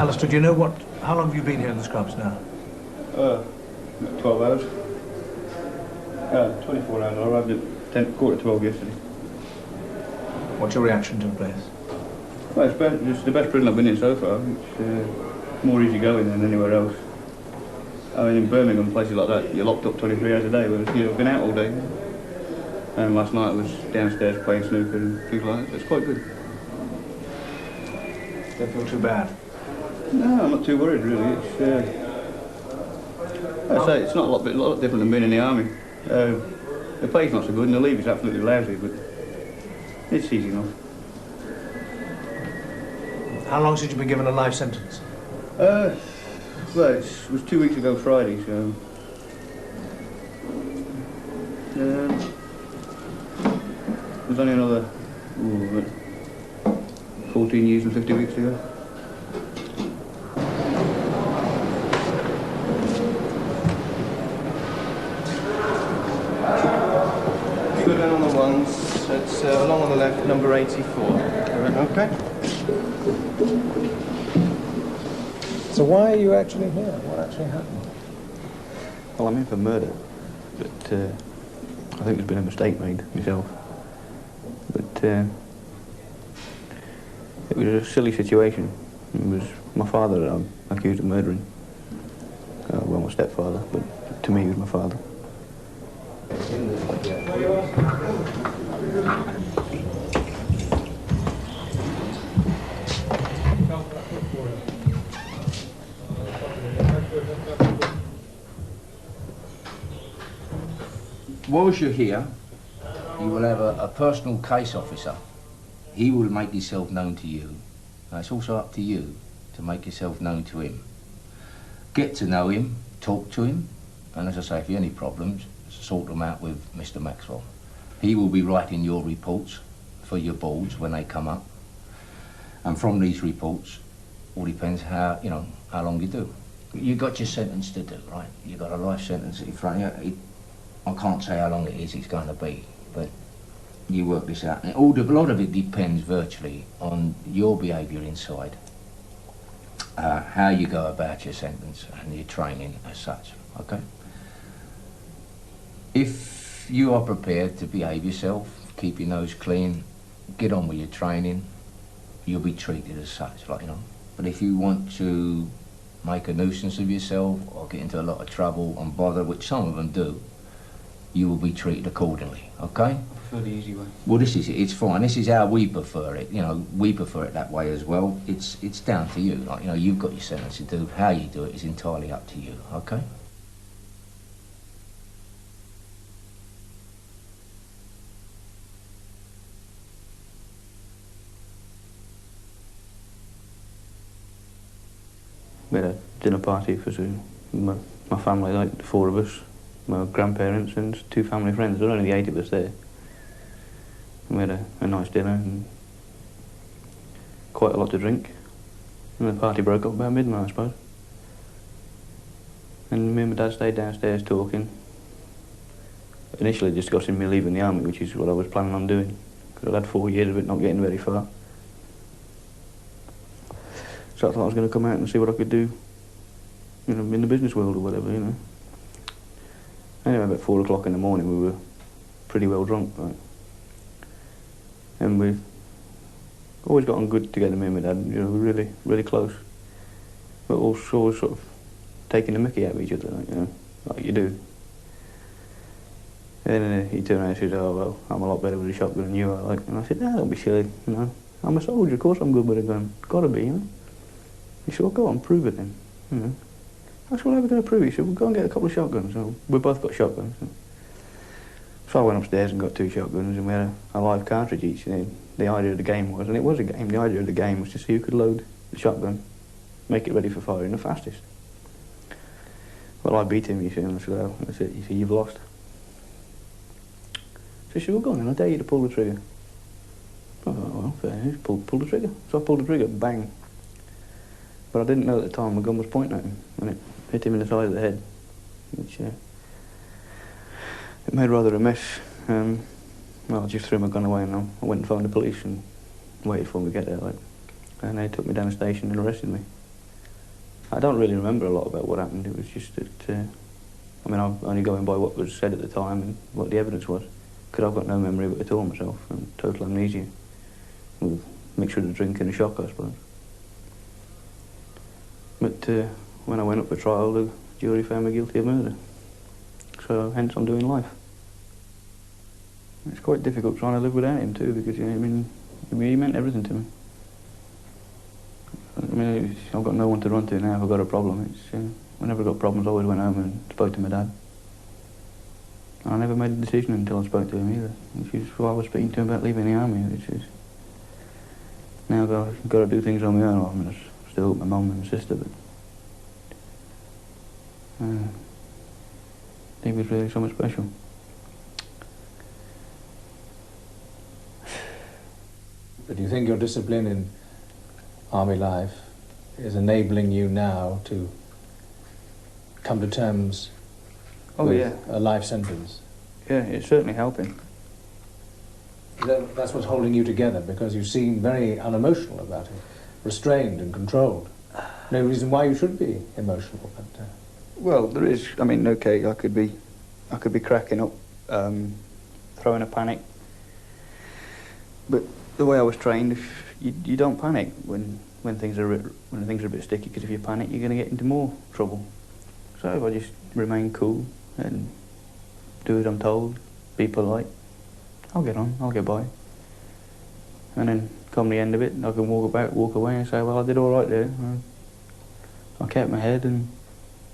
Alistair, do you know how long have you been here in the scrubs now? 12 hours. 24 hours. I arrived at 11:45 yesterday. What's your reaction to the place? Well, it's the best prison I've been in so far. It's more easygoing than anywhere else. I mean, in Birmingham, places like that, you're locked up 23 hours a day, whereas here I've been out all day. And last night I was downstairs playing snooker and things like that, so it's quite good. Don't feel too bad? No, I'm not too worried, really. I'd say it's not a lot different than being in the army. The pay's not so good and the leave is absolutely lousy, but it's easy enough. How long since you've been given a life sentence? Well, it was 2 weeks ago Friday, so... there's only another 14 years and 50 weeks to go. Go down on the ones. It's along on the left, number 84. Okay. So why are you actually here? What actually happened? Well, I'm in for murder, but I think there's been a mistake made myself. But it was a silly situation. It was my father that I'm accused of murdering. Well, my stepfather, but to me he was my father. Whilst you're here, you will have a personal case officer. He will make himself known to you. Now, it's also up to you to make yourself known to him. Get to know him, talk to him, and as I say, if you have any problems, sort them out with Mr. Maxwell. He will be writing your reports for your boards when they come up. And from these reports, all depends how long you do. You got your sentence to do, right? You got a life sentence in front of you. I can't say how long it is it's going to be, but you work this out. And a lot of it depends virtually on your behaviour inside, how you go about your sentence and your training as such, okay? If you are prepared to behave yourself, keep your nose clean, get on with your training, you'll be treated as such, But if you want to make a nuisance of yourself or get into a lot of trouble and bother, which some of them do, you will be treated accordingly, okay? I prefer the easy way. Well, this is it. It's fine. This is how we prefer it. We prefer it that way as well. It's down to you. You've got your sentence to do. How you do it is entirely up to you, okay? We had a dinner party for my family, like the four of us, my grandparents and two family friends. There were only the 8 of us there. And we had a nice dinner and quite a lot to drink. And the party broke up about midnight, I suppose. And me and my dad stayed downstairs talking. Initially discussing me leaving the army, which is what I was planning on doing. Because I'd had 4 years of it not getting very far. So I thought I was going to come out and see what I could do, in the business world or whatever, Anyway, about 4 o'clock in the morning, we were pretty well drunk, right? And we've always got on good together, me and my dad, really, really close. But also sort of taking the mickey out of each other, like you do. And he turned around and said, "Oh, well, I'm a lot better with a shotgun than you are." And I said, "No, don't be silly, I'm a soldier, of course I'm good with a gun. Gotta be, He said, "Well, go on, prove it then, I said, "Well, how are we going to prove it?" He said, "Well, go and get a couple of shotguns." So we both got shotguns. So I went upstairs and got 2 shotguns and we had a live cartridge each. And the idea of the game was, and it was a game, the idea of the game was to see who could load the shotgun, make it ready for firing the fastest. Well, I beat him, you see, and I said, "Well, that's it, you see, you've lost." So he said, "Well, go on then, I dare you to pull the trigger." I thought, "Well, fair enough, pull the trigger." So I pulled the trigger, bang. But I didn't know at the time my gun was pointing at him, and it hit him in the side of the head, which it made rather a mess. Well, I just threw my gun away and I went and phoned the police and waited for them to get there, and they took me down the station and arrested me. I don't really remember a lot about what happened. It was just that, I mean, I'm only going by what was said at the time and what the evidence was. Because I've got no memory of it at all myself, and total amnesia. With a mixture of the drink and the shock, I suppose. But when I went up for trial, the jury found me guilty of murder. So hence I'm doing life. It's quite difficult trying to live without him too, because you know, I mean, he meant everything to me. I mean, I've got no one to run to now if I've got a problem. Whenever I got problems, I always went home and spoke to my dad. I never made a decision until I spoke to him either, which is why I was speaking to him about leaving the army, which is... Now I've got to do things on my own. I mean, I still with my mum and my sister, but... he was really so much special. But do you think your discipline in army life is enabling you now to come to terms with a life sentence? Yeah, it's certainly helping. That's what's holding you together, because you seem very unemotional about it, restrained and controlled. No reason why you should be emotional, but... Well, there is. I mean, okay, I could be cracking up, throwing a panic. But the way I was trained, you don't panic when things are a bit sticky, because if you panic, you're going to get into more trouble. So if I just remain cool and do as I'm told, be polite, I'll get on, I'll get by. And then come the end of it, I can walk away and say, well, I did all right there. I kept my head and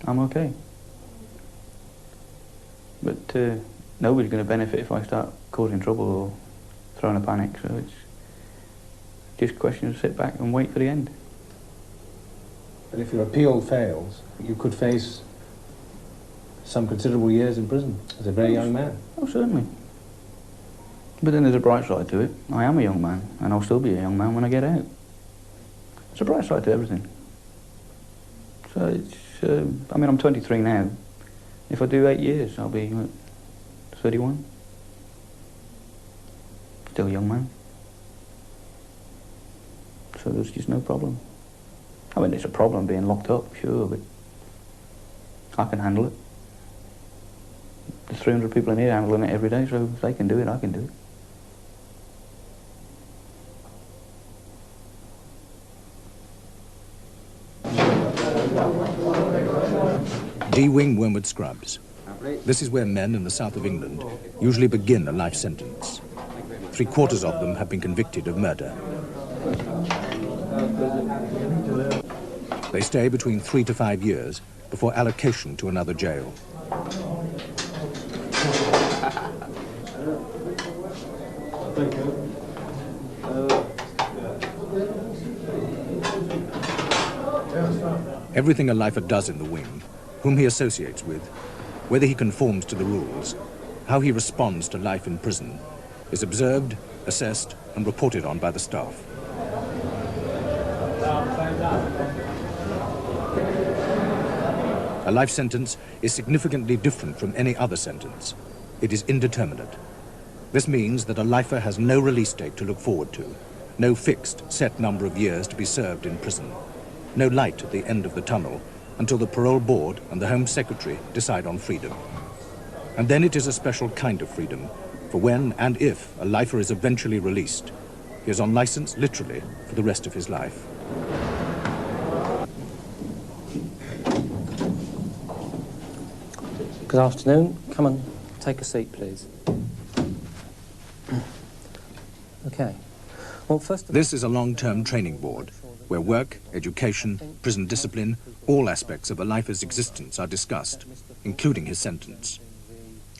I'm okay. But nobody's going to benefit if I start causing trouble or throwing a panic, so it's just a question of sit back and wait for the end. But if your appeal fails, you could face some considerable years in prison as a very young man. Oh, certainly. But then there's a bright side to it. I am a young man, and I'll still be a young man when I get out. There's a bright side to everything. So it's, I mean, I'm 23 now. If I do 8 years, I'll be, what, 31? Still a young man. So there's just no problem. I mean, it's a problem being locked up, sure, but I can handle it. There's 300 people in here handling it every day, so if they can do it, I can do it. D-Wing, Wormwood Scrubs. This is where men in the south of England usually begin a life sentence. 3/4 of them have been convicted of murder. They stay between 3 to 5 years before allocation to another jail. Everything a lifer does in the wing, whom he associates with, whether he conforms to the rules, how he responds to life in prison, is observed, assessed, and reported on by the staff. A life sentence is significantly different from any other sentence. It is indeterminate. This means that a lifer has no release date to look forward to, no fixed, set number of years to be served in prison, no light at the end of the tunnel until the parole board and the Home Secretary decide on freedom. And then it is a special kind of freedom, for when and if a lifer is eventually released, he is on license literally for the rest of his life. Good afternoon. Come and take a seat, please. Okay. Well, first of This is a long-term training board where work, education, prison discipline, all aspects of a lifer's existence are discussed, including his sentence.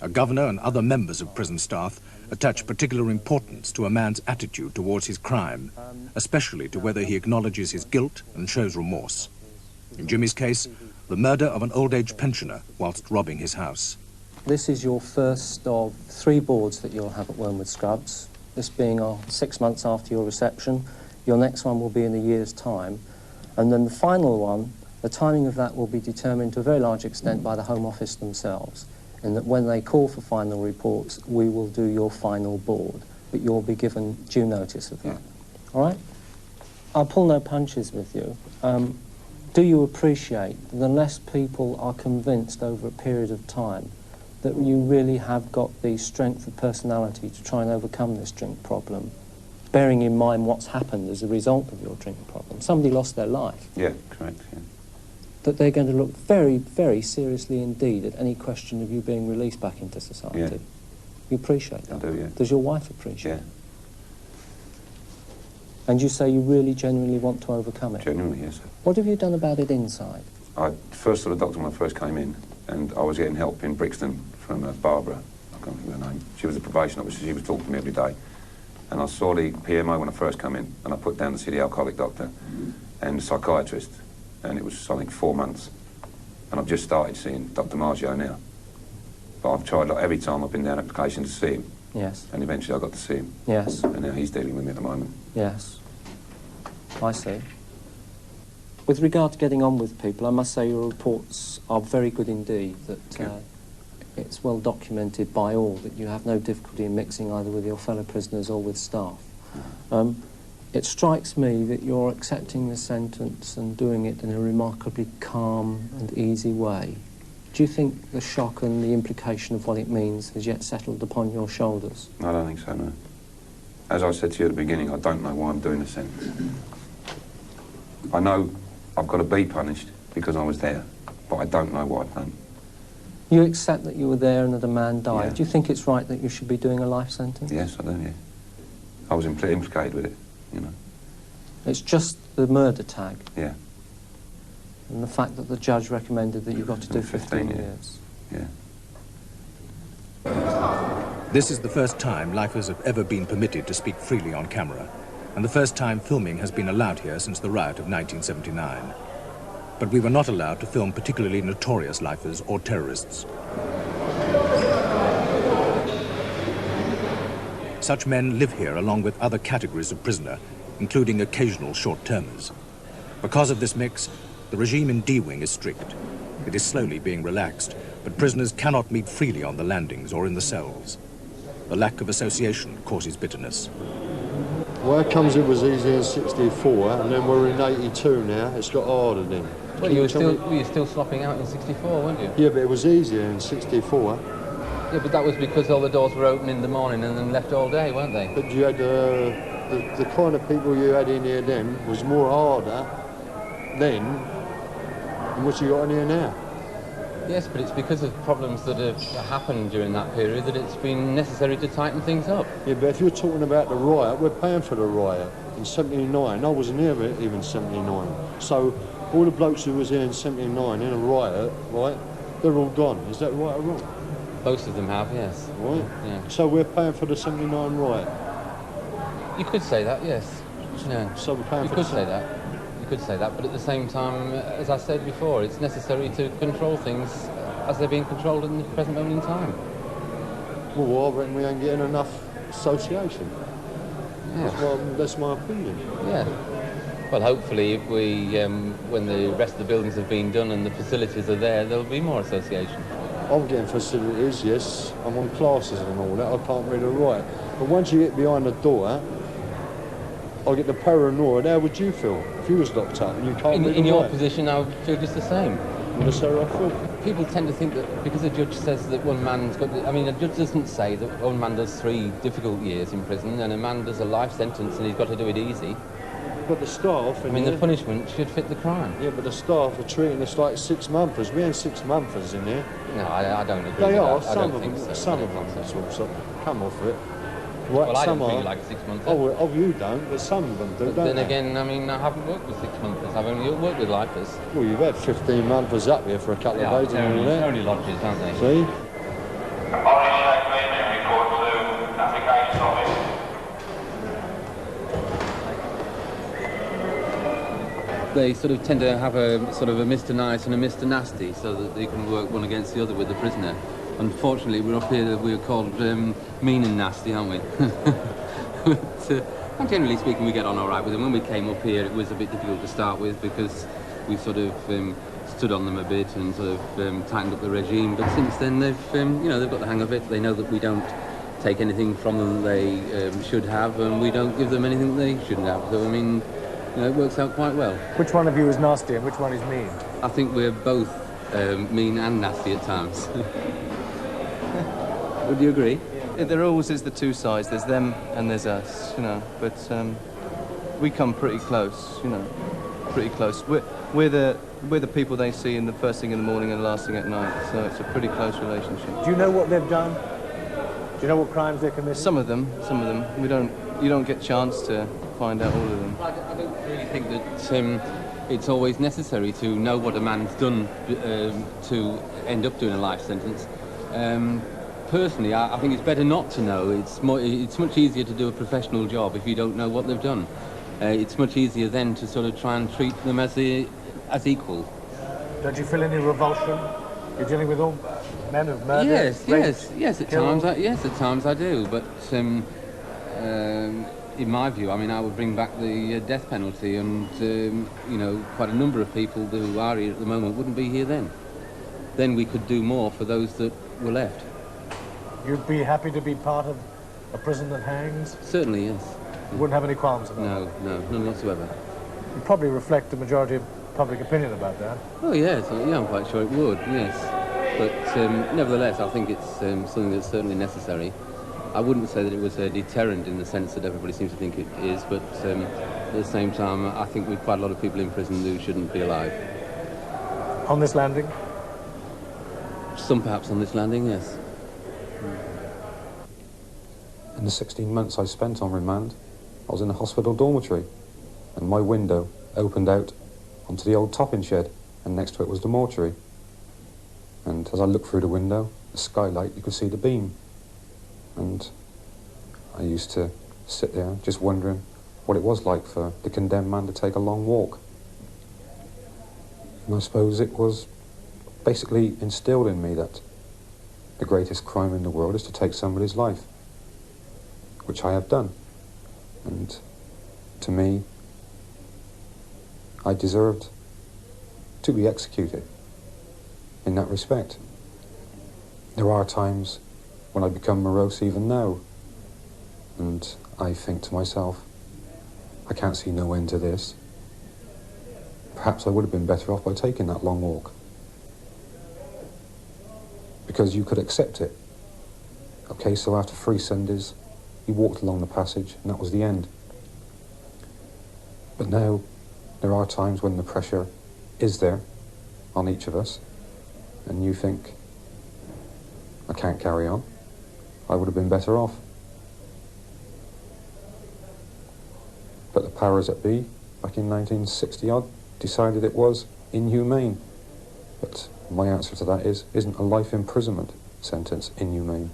A governor and other members of prison staff attach particular importance to a man's attitude towards his crime, especially to whether he acknowledges his guilt and shows remorse. In Jimmy's case, the murder of an old-age pensioner whilst robbing his house. This is your first of 3 boards that you'll have at Wormwood Scrubs, this being 6 months after your reception. Your next one will be in a year's time. And then the final one, the timing of that will be determined to a very large extent by the Home Office themselves, in that when they call for final reports, we will do your final board, but you'll be given due notice of that. All right? I'll pull no punches with you. do you appreciate that unless people are convinced over a period of time that you really have got the strength of personality to try and overcome this drink problem, bearing in mind what's happened as a result of your drink problem? Somebody lost their life. Yeah, correct, yeah. That they're going to look very, very seriously indeed at any question of you being released back into society. Yeah. You appreciate that? I do, yeah. Does your wife appreciate Yeah. it? And you say you really genuinely want to overcome it? Genuinely, yes. What have you done about it inside? I first saw the doctor when I first came in, and I was getting help in Brixton from Barbara. I can't remember her name. She was a probation officer. She was talking to me every day. And I saw the PMO when I first came in, and I put down to see the alcoholic doctor and the psychiatrist, and it was, I think, 4 months. And I've just started seeing Dr. Maggio now. But I've tried, like, every time I've been down application to see him. Yes. And eventually I got to see him. Yes. And now he's dealing with me at the moment. Yes. I see. With regard to getting on with people, I must say your reports are very good indeed, that it's well documented by all that you have no difficulty in mixing either with your fellow prisoners or with staff. It strikes me that you're accepting the sentence and doing it in a remarkably calm and easy way. Do you think the shock and the implication of what it means has yet settled upon your shoulders? I don't think so, no. As I said to you at the beginning, I don't know why I'm doing the sentence. I know I've got to be punished because I was there, but I don't know what I've done. You accept that you were there and that a man died. Yeah. Do you think it's right that you should be doing a life sentence? Yes, I do, yeah. I was implicated with it, you know. It's just the murder tag. Yeah. And the fact that the judge recommended that you got to do 15 yeah. years. Yeah. This is the first time lifers have ever been permitted to speak freely on camera, and the first time filming has been allowed here since the riot of 1979. But we were not allowed to film particularly notorious lifers or terrorists. Such men live here along with other categories of prisoner, including occasional short-termers. Because of this mix, the regime in D-Wing is strict. It is slowly being relaxed, but prisoners cannot meet freely on the landings or in the cells. The lack of association causes bitterness. Well, it comes it was easy in 64, and then we're in 82 now. It's got harder then. Well, you were still slopping out in 64, weren't you? Yeah, but it was easier in 64. Yeah, but that was because all the doors were open in the morning and then left all day, weren't they? But you had the kind of people you had in here then was more harder then than what you got in here now. Yes, but it's because of problems that have happened during that period that it's been necessary to tighten things up. Yeah, but if you're talking about the riot, we're paying for the riot in 79. I wasn't here even 79. So all the blokes who was here in 79 in a riot, right, they're all gone. Is that right or wrong? Most of them have, yes. Right? Yeah. So we're paying for the 79 riot? You could say that, yes. Yeah. So we're paying you for could the say that. You could say that, but at the same time, as I said before, it's necessary to control things as they're being controlled in the present moment in time. Well, I reckon we ain't getting enough association. Yeah. That's my opinion. Yeah. Well, hopefully, if we, when the rest of the buildings have been done and the facilities are there, there'll be more association. I'm getting facilities, yes. I'm on classes and all that. I can't read or write. But once you get behind the door, I get the paranoia. How would you feel if you was locked up and you can't read or write? In your position, I would feel just the same. Well, that's how I feel. People tend to think that because a judge says that one man's got... I mean, a judge doesn't say that one man does 3 difficult years in prison and a man does a life sentence and he's got to do it easy. But the staff... I mean, the punishment should fit the crime. Yeah, but the staff are treating us like 6-monthers. We ain't 6-monthers in here. No, I don't agree They with are. that. I Some don't of think them. so. Some of them. Sort of come off it. Right, Well, I don't some feel are. like 6 months. Oh, you don't, but some of them do, But don't then they? again, I mean, I haven't worked with 6 months. I've only worked with lifers. Well, you've had 15-monthers up here for a couple of days and all they're that. only lodges, aren't they? See? They sort of tend to have a sort of a Mr. Nice and a Mr. Nasty so that they can work one against the other with the prisoner. Unfortunately, we're up here, we're called mean and nasty, aren't we? But, generally speaking, we get on all right with them. When we came up here, it was a bit difficult to start with because we sort of stood on them a bit and sort of tightened up the regime. But since then, they've they've got the hang of it. They know that we don't take anything from them they should have, and we don't give them anything they shouldn't have. So I mean, You know, it works out quite well. Which one of you is nasty and which one is mean? I think we're both mean and nasty at times. Would you agree? There always is the two sides. There's them and there's us, you know. But we come pretty close, you know, pretty close. We're the people they see in the first thing in the morning and last thing at night. So it's a pretty close relationship. Do you know what they've done? Do you know what crimes they're committing? Some of them. You don't get a chance to find out all of them. I don't really think that it's always necessary to know what a man's done to end up doing a life sentence. Personally, I think it's better not to know. It's much easier to do a professional job if you don't know what they've done. It's much easier then to sort of try and treat them as equal. Don't you feel any revulsion? You're dealing with all men who've murdered, Yes. At times I do. But in my view, I mean, I would bring back the death penalty, and you know, quite a number of people who are here at the moment wouldn't be here then. Then we could do more for those that were left. You'd be happy to be part of a prison that hangs? Certainly, yes. You wouldn't have any qualms about that? No, none whatsoever. You'd probably reflect the majority of public opinion about that. Oh yes, I'm quite sure it would, yes. But nevertheless, I think it's something that's certainly necessary. I wouldn't say that it was a deterrent in the sense that everybody seems to think it is, but at the same time, I think we've quite a lot of people in prison who shouldn't be alive. On this landing? Some perhaps on this landing, yes. In the 16 months I spent on remand, I was in a hospital dormitory, and my window opened out onto the old topping shed, and next to it was the mortuary. And as I looked through the window, the skylight, you could see the beam. And I used to sit there just wondering what it was like for the condemned man to take a long walk. And I suppose it was basically instilled in me that the greatest crime in the world is to take somebody's life, which I have done. And to me, I deserved to be executed in that respect. There are times when I become morose even now, and I think to myself, I can't see no end to this. Perhaps I would have been better off by taking that long walk, because you could accept it. Okay, so after 3 Sundays, you walked along the passage, and that was the end. But now, there are times when the pressure is there on each of us, and you think, I can't carry on. I would have been better off. But the powers that be, back in 1960-odd, decided it was inhumane. But my answer to that is, isn't a life imprisonment sentence inhumane?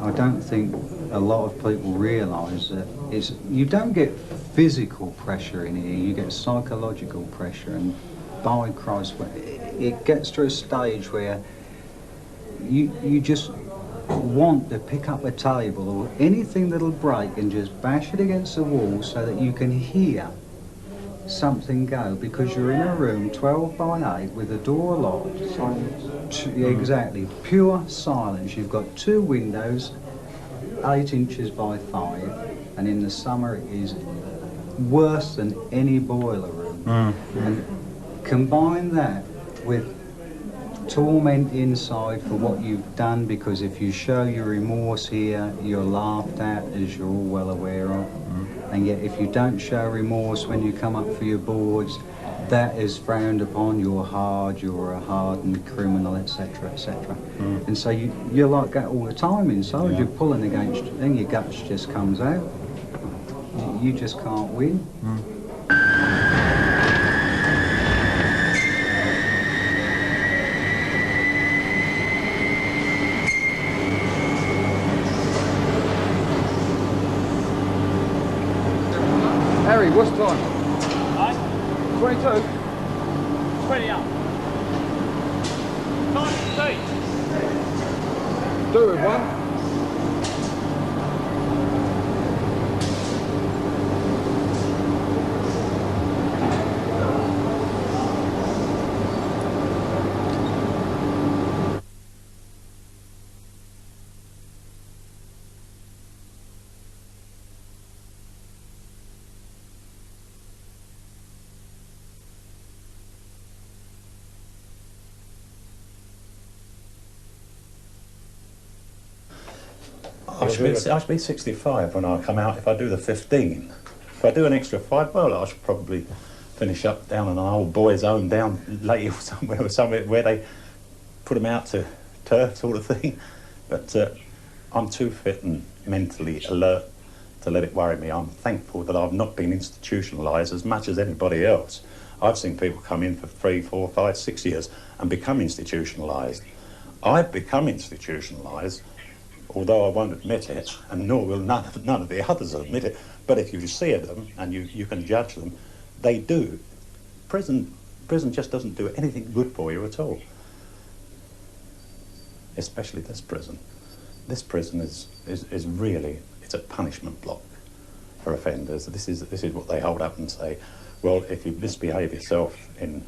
I don't think a lot of people realise that you don't get physical pressure in here, you get psychological pressure, and by Christ, it gets to a stage where you just want to pick up a table or anything that'll break and just bash it against the wall so that you can hear something go, because you're in a room 12 by 8 with the door locked. Exactly, pure silence. You've got 2 windows, 8 inches by 5, and in the summer it is worse than any boiler room. And combine that with torment inside for what you've done, because if you show your remorse here, you're laughed at, as you're all well aware of. And yet if you don't show remorse when you come up for your boards, that is frowned upon. You're hard, you're a hardened criminal, etc., etc. And so you're like that all the time inside. You're pulling against it, then your guts just comes out. You just can't win. Harry, what's time? 22? 20 up. Time to Do with one. should be 65 when I come out if I do the 15. If I do an extra 5, well, I should probably finish up down in an old boys' home down late or somewhere where they put them out to turf sort of thing. But I'm too fit and mentally alert to let it worry me. I'm thankful that I've not been institutionalised as much as anybody else. I've seen people come in for 3, 4, 5, 6 years and become institutionalised. I've become institutionalised, although I won't admit it, and nor will none of the others admit it, but if you see them and you can judge them, they do. Prison just doesn't do anything good for you at all. Especially this prison. This prison is really, it's a punishment block for offenders. This is what they hold up and say, well, if you misbehave yourself in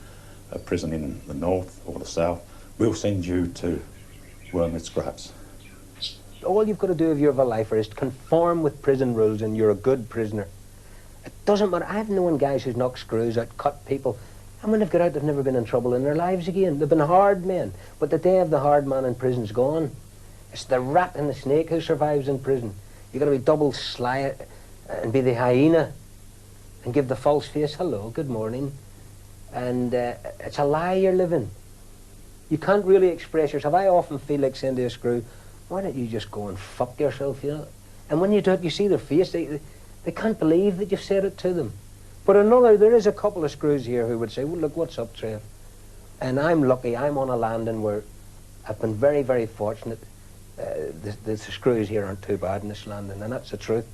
a prison in the north or the south, we'll send you to Wormwood Scrubs. All you've got to do if you're a lifer is to conform with prison rules and you're a good prisoner. It doesn't matter. I've known guys who've knocked screws out, cut people, and when they've got out, they've never been in trouble in their lives again. They've been hard men, but the day of the hard man in prison's gone. It's the rat and the snake who survives in prison. You've got to be double sly and be the hyena and give the false face, hello, good morning. And it's a lie you're living. You can't really express yourself. I often feel like saying to a screw, why don't you just go and fuck yourself, you know? And when you do it, you see their face, they can't believe that you've said it to them. But there is a couple of screws here who would say, well, look, what's up, Trev? And I'm lucky, I'm on a landing where I've been very, very fortunate. The screws here aren't too bad in this landing, and that's the truth.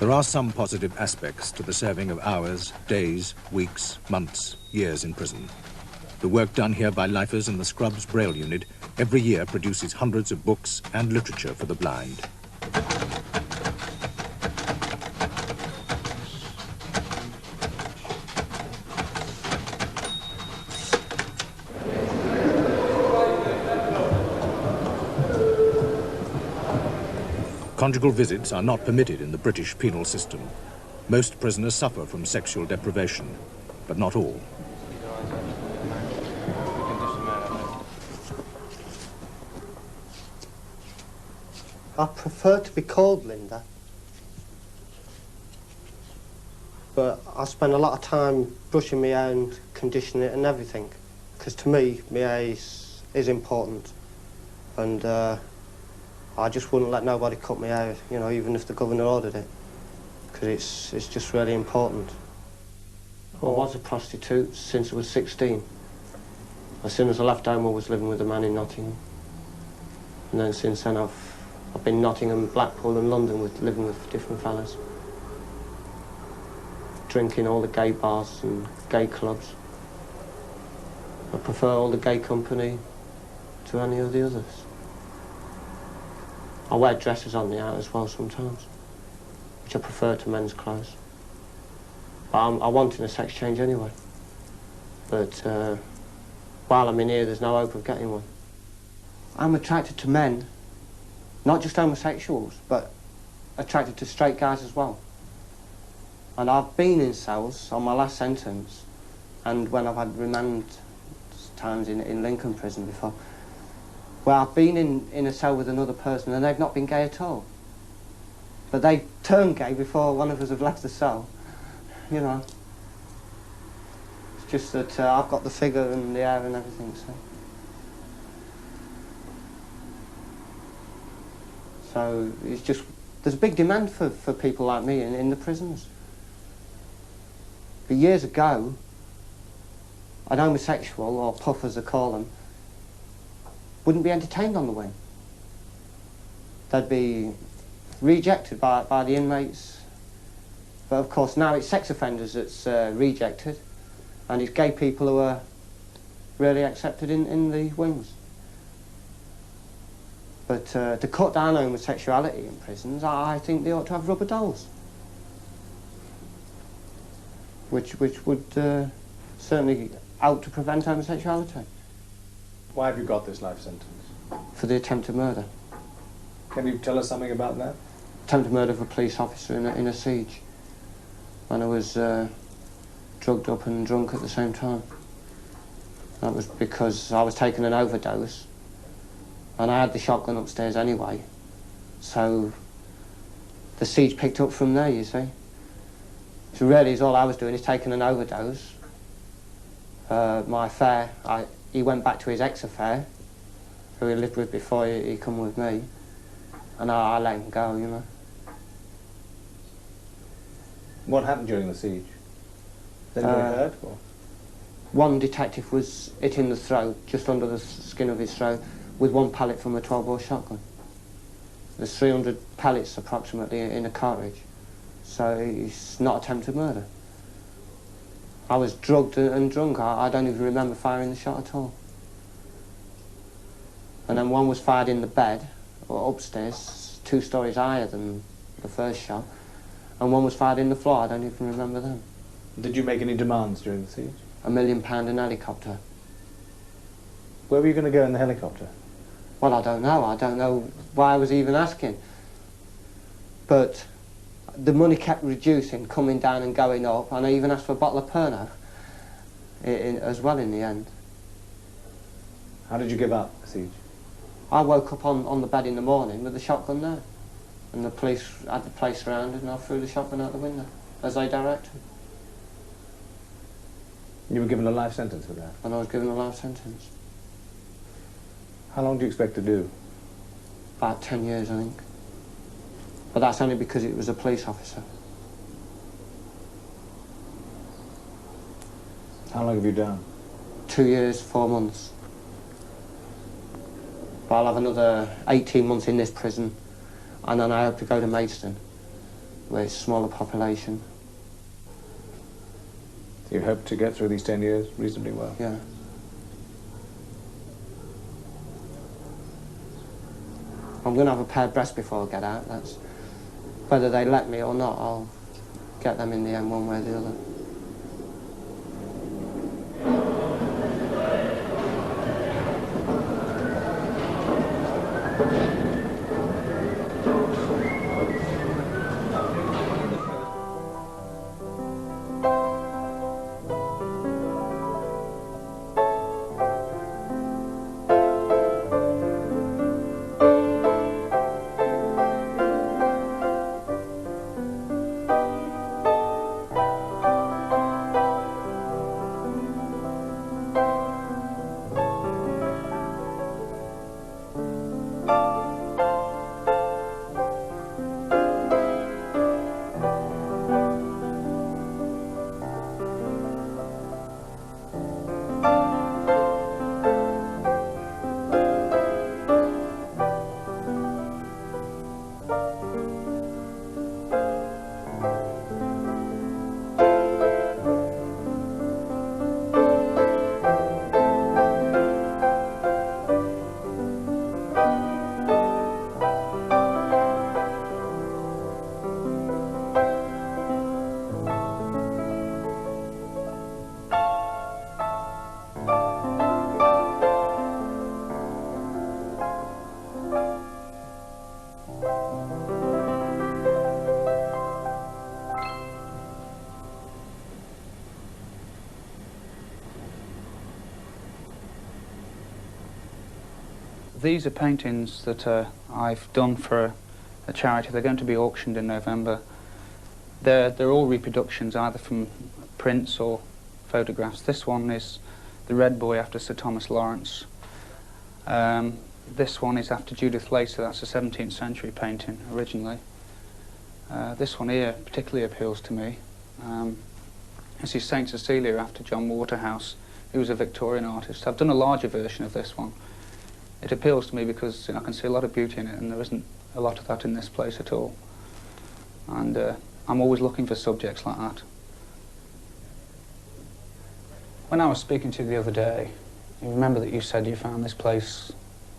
There are some positive aspects to the serving of hours, days, weeks, months, years in prison. The work done here by lifers in the Scrubs Braille unit every year produces hundreds of books and literature for the blind. Conjugal visits are not permitted in the British penal system. Most prisoners suffer from sexual deprivation, but not all. I prefer to be called Linda, but I spend a lot of time brushing my hair and conditioning it and everything, because to me, my hair is important, and I just wouldn't let nobody cut me hair, you know, even if the governor ordered it, because it's just really important. I was a prostitute since I was 16. As soon as I left home, I was living with a man in Nottingham. And then since then, I've been Nottingham, Blackpool and London living with different fellas. Drinking all the gay bars and gay clubs. I prefer all the gay company to any of the others. I wear dresses on the out as well sometimes, which I prefer to men's clothes. But I wanted a sex change anyway. But while I'm in here, there's no hope of getting one. I'm attracted to men, not just homosexuals, but attracted to straight guys as well. And I've been in cells on my last sentence, and when I've had remand times in Lincoln prison before, where I've been in a cell with another person and they've not been gay at all. But they turned gay before one of us have left the cell, you know. It's just that I've got the figure and the hair and everything, so it's just, there's a big demand for people like me in the prisons. But years ago, an homosexual, or puff as they call them, wouldn't be entertained on the wing. They'd be rejected by the inmates. But of course now it's sex offenders that's rejected, and it's gay people who are really accepted in the wings. But to cut down homosexuality in prisons, I think they ought to have rubber dolls, which would certainly help to prevent homosexuality. Why have you got this life sentence? For the attempted murder. Can you tell us something about that? Attempted murder of a police officer in a siege. And I was drugged up and drunk at the same time. That was because I was taking an overdose, and I had the shotgun upstairs anyway. So the siege picked up from there, you see. So really, is all I was doing is taking an overdose. My affair, he went back to his ex-affair, who he lived with before he come with me, and I let him go, you know. What happened during the siege? Did anybody hurt? Or? One detective was hit in the throat, just under the skin of his throat, with one pellet from a 12-bore shotgun. There's 300 pellets approximately in a cartridge, so it's not attempted murder. I was drugged and drunk. I don't even remember firing the shot at all. And then one was fired in the bed, or upstairs, 2 stories higher than the first shot, and one was fired in the floor. I don't even remember them. Did you make any demands during the siege? £1 million in helicopter. Where were you going to go in the helicopter? Well, I don't know. I don't know why I was even asking. But the money kept reducing, coming down and going up, and I even asked for a bottle of Pernod as well in the end. How did you give up the siege? I woke up on the bed in the morning with the shotgun there, and the police had the place surrounded, and I threw the shotgun out the window, as they directed. You were given a life sentence for that? And I was given a life sentence. How long do you expect to do? About 10 years, I think. But that's only because it was a police officer. How long have you done? 2 years, 4 months. But I'll have another 18 months in this prison, and then I hope to go to Maidstone, where it's a smaller population. You hope to get through these 10 years reasonably well? Yeah. I'm going to have a pair of breasts before I get out. That's whether they let me or not, I'll get them in the end one way or the other. These are paintings that I've done for a charity. They're going to be auctioned in November. They're all reproductions, either from prints or photographs. This one is The Red Boy after Sir Thomas Lawrence. This one is after Judith Lacer. That's a 17th century painting originally. This one here particularly appeals to me. This is St. Cecilia after John Waterhouse, who was a Victorian artist. I've done a larger version of this one. It appeals to me because I can see a lot of beauty in it, and there isn't a lot of that in this place at all. And I'm always looking for subjects like that. When I was speaking to you the other day, you remember that you said you found this place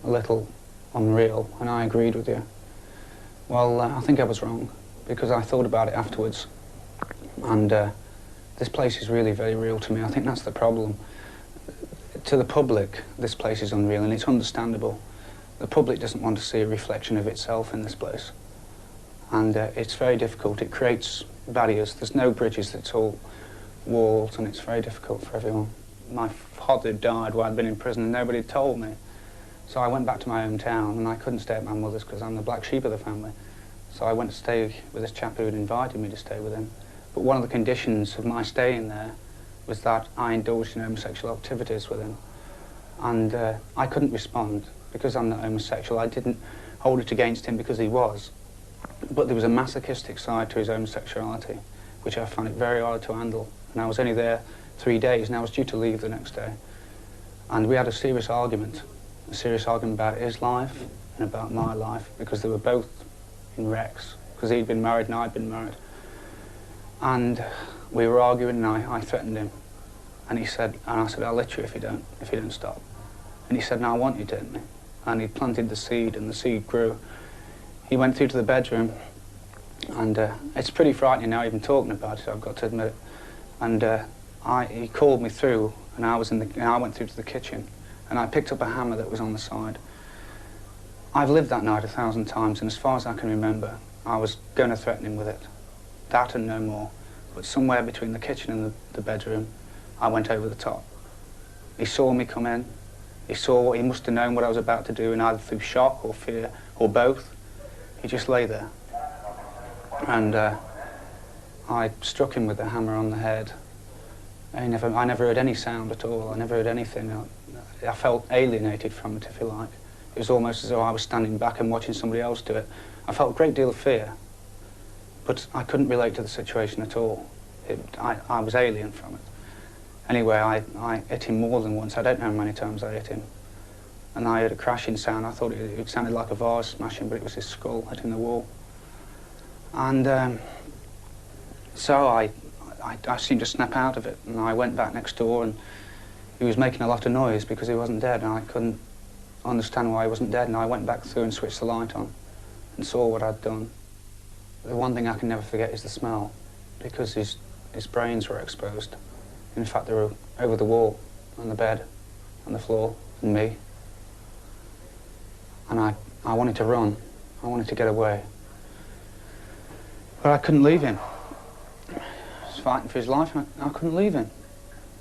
a little unreal, and I agreed with you. Well, I think I was wrong, because I thought about it afterwards, and this place is really very real to me. I think that's the problem. To the public, this place is unreal, and it's understandable. The public doesn't want to see a reflection of itself in this place, and it's very difficult. It creates barriers. There's no bridges, it's all walls, and it's very difficult for everyone. My father died while I'd been in prison, and nobody told me. So I went back to my hometown, and I couldn't stay at my mother's because I'm the black sheep of the family. So I went to stay with this chap who had invited me to stay with him. But one of the conditions of my staying there was that I indulged in homosexual activities with him. And I couldn't respond because I'm not homosexual. I didn't hold it against him because he was. But there was a masochistic side to his homosexuality, which I found it very hard to handle. And I was only there 3 days, and I was due to leave the next day. And we had a serious argument about his life and about my life, because they were both in wrecks, because he'd been married and I'd been married. And we were arguing, and I threatened him. And he said, and I said, I'll let you if you don't stop. And he said, no, I want you to hit me. And he planted the seed, and the seed grew. He went through to the bedroom, and it's pretty frightening now even talking about it, I've got to admit it. And he called me through, and I went through to the kitchen, and I picked up a hammer that was on the side. I've lived that night 1,000 times, and as far as I can remember, I was going to threaten him with it. That and no more. But somewhere between the kitchen and the bedroom, I went over the top. He saw me come in. He must have known what I was about to do, and either through shock or fear, or both, he just lay there. And I struck him with the hammer on the head. I never heard any sound at all. I never heard anything. I felt alienated from it, if you like. It was almost as though I was standing back and watching somebody else do it. I felt a great deal of fear, but I couldn't relate to the situation at all. I was alien from it. Anyway, I hit him more than once. I don't know how many times I hit him. And I heard a crashing sound. I thought it sounded like a vase smashing, but it was his skull hitting the wall. And so I seemed to snap out of it, and I went back next door, and he was making a lot of noise because he wasn't dead, and I couldn't understand why he wasn't dead, and I went back through and switched the light on and saw what I'd done. The one thing I can never forget is the smell, because his brains were exposed. In fact, they were over the wall, on the bed, on the floor, and me. And I wanted to run. I wanted to get away. But I couldn't leave him. He was fighting for his life, and I couldn't leave him.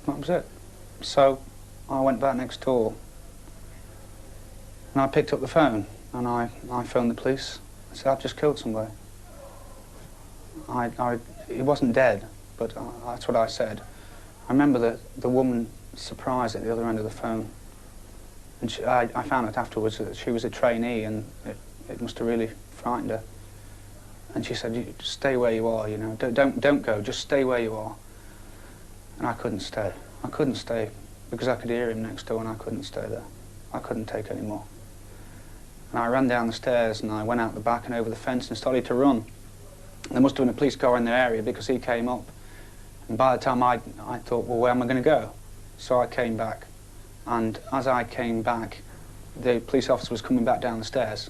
That was it. So I went back next door, and I picked up the phone, and I phoned the police. I said, I've just killed somebody. He wasn't dead, but that's what I said. I remember the woman's surprise at the other end of the phone. And I found out afterwards that she was a trainee, and it must have really frightened her. And she said, you just stay where you are, you know, don't go, just stay where you are. And I couldn't stay. I couldn't stay because I could hear him next door, and I couldn't stay there. I couldn't take any more. And I ran down the stairs, and I went out the back and over the fence and started to run. There must have been a police car in the area because he came up. And by the time I thought, well, where am I going to go? So I came back. And as I came back, the police officer was coming back down the stairs.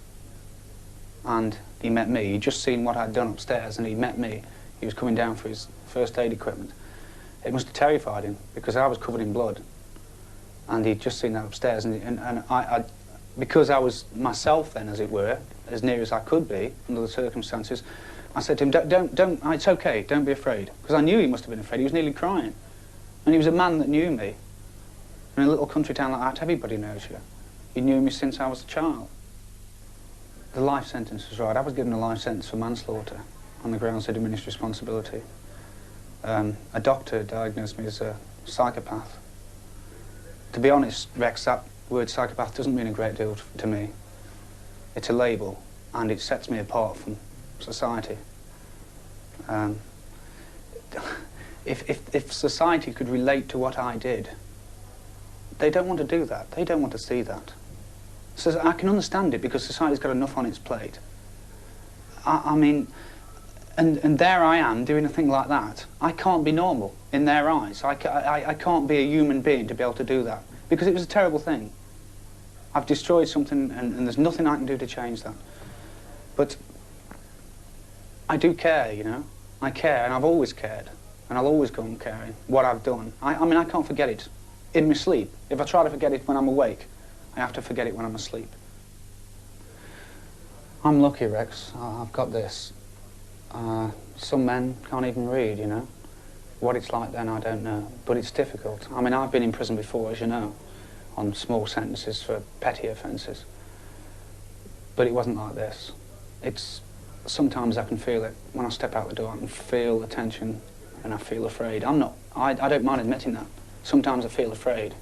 And he met me. He'd just seen what I'd done upstairs, and he met me. He was coming down for his first aid equipment. It must have terrified him, because I was covered in blood. And he'd just seen that upstairs. And I because I was myself then, as it were, as near as I could be, under the circumstances, I said to him, don't, it's okay, don't be afraid. Because I knew he must have been afraid. He was nearly crying. And he was a man that knew me. In a little country town like that, everybody knows you. He knew me since I was a child. The life sentence was right. I was given a life sentence for manslaughter on the grounds of diminished responsibility. A doctor diagnosed me as a psychopath. To be honest, Rex, that word psychopath doesn't mean a great deal to me. It's a label, and it sets me apart from society. If society could relate to what I did, they don't want to do that. They don't want to see that. So I can understand it, because society's got enough on its plate. I mean, And there I am doing a thing like that. I can't be normal in their eyes. I can't be a human being to be able to do that, because it was a terrible thing. I've destroyed something, and there's nothing I can do to change that. But I do care, you know. I care, and I've always cared, and I'll always go on caring what I've done. I mean, I can't forget it in my sleep. If I try to forget it when I'm awake, I have to forget it when I'm asleep. I'm lucky, Rex. I've got this. Some men can't even read, you know. What it's like then, I don't know. But it's difficult. I mean, I've been in prison before, as you know, on small sentences for petty offences. But it wasn't like this. It's... Sometimes I can feel it. When I step out the door, I can feel the tension, and I feel afraid. I don't mind admitting that. Sometimes I feel afraid.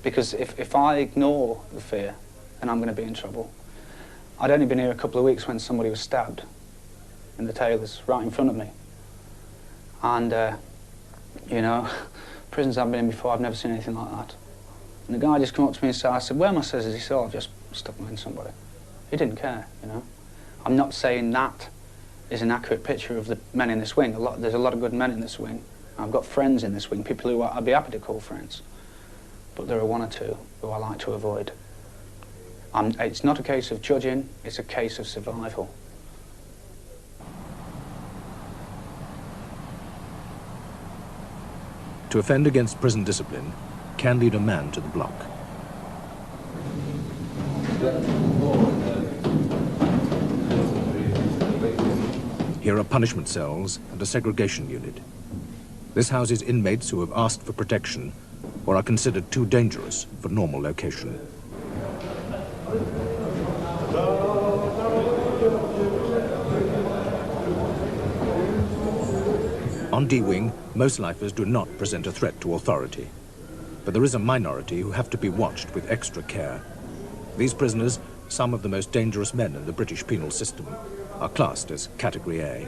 Because if I ignore the fear, then I'm going to be in trouble. I'd only been here a couple of weeks when somebody was stabbed in the tailors right in front of me. And, you know, prisons I've been in before, I've never seen anything like that. And the guy just came up to me and said, I said, "Where am I?" Says, he said, "Oh, I've just stuck in somebody." He didn't care, you know. I'm not saying that is an accurate picture of the men in this wing. There's a lot of good men in this wing. I've got friends in this wing, people who I'd be happy to call friends. But there are one or two who I like to avoid. It's not a case of judging, it's a case of survival. To offend against prison discipline can lead a man to the block. Here are punishment cells and a segregation unit. This houses inmates who have asked for protection or are considered too dangerous for normal location. On D-Wing, most lifers do not present a threat to authority. But there is a minority who have to be watched with extra care. These prisoners, some of the most dangerous men in the British penal system, are classed as Category A.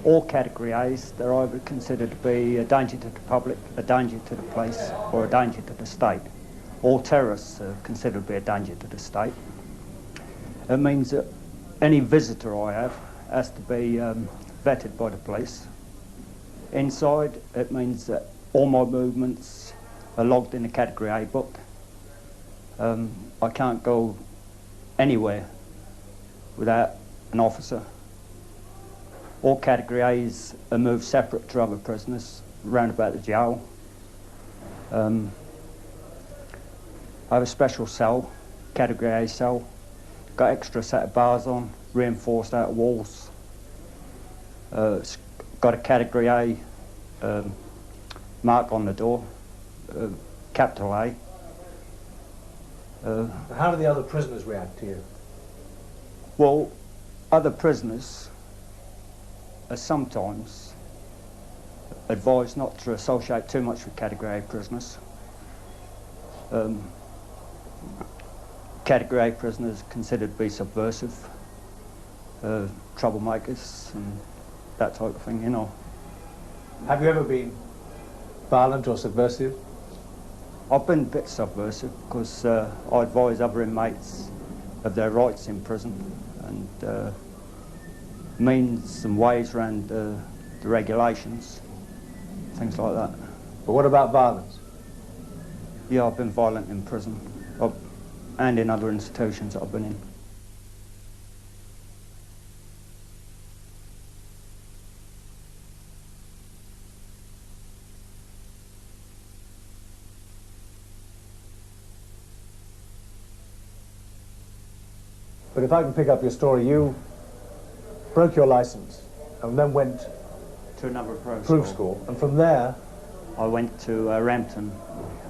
All Category A's, they're either considered to be a danger to the public, a danger to the police, or a danger to the state. All terrorists are considered to be a danger to the state. It means that any visitor I have has to be vetted by the police. Inside, it means that all my movements are logged in the Category A book. I can't go anywhere without an officer. All Category A's are moved separate to other prisoners round about the jail. I have a special cell, Category A cell. Got extra set of bars on, reinforced outer walls. It's got a Category A mark on the door, capital A. How do the other prisoners react to you? Well, other prisoners are sometimes advised not to associate too much with Category A prisoners. Category A prisoners are considered to be subversive, troublemakers and that type of thing, you know. Have you ever been violent or subversive? I've been a bit subversive because I advise other inmates of their rights in prison and means and ways around the regulations, things like that. But what about violence? Yeah, I've been violent in prison and in other institutions that I've been in. But if I can pick up your story, you broke your license and then went to another proof school. And from there, I went to Rampton.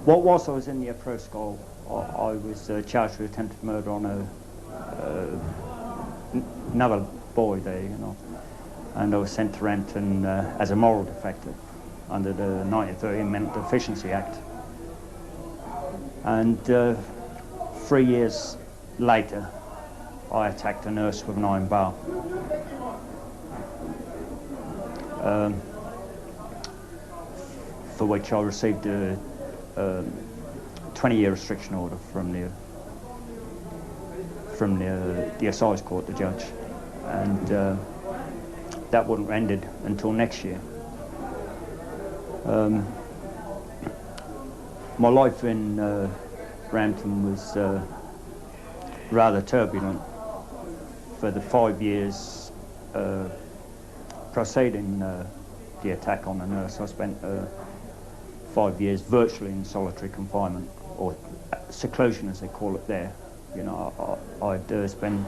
Whilst I was in the proof school, I was charged with attempted murder on another boy there, you know. And I was sent to Rampton as a moral defective under the 1930 Mental Deficiency Act. And 3 years later, I attacked a nurse with an iron bar. For which I received a 20-year restriction order from the assize court, the judge. And that wouldn't ended until next year. My life in Rampton was rather turbulent. For the 5 years preceding the attack on the nurse, I spent 5 years virtually in solitary confinement, or seclusion as they call it there. You know, I'd spend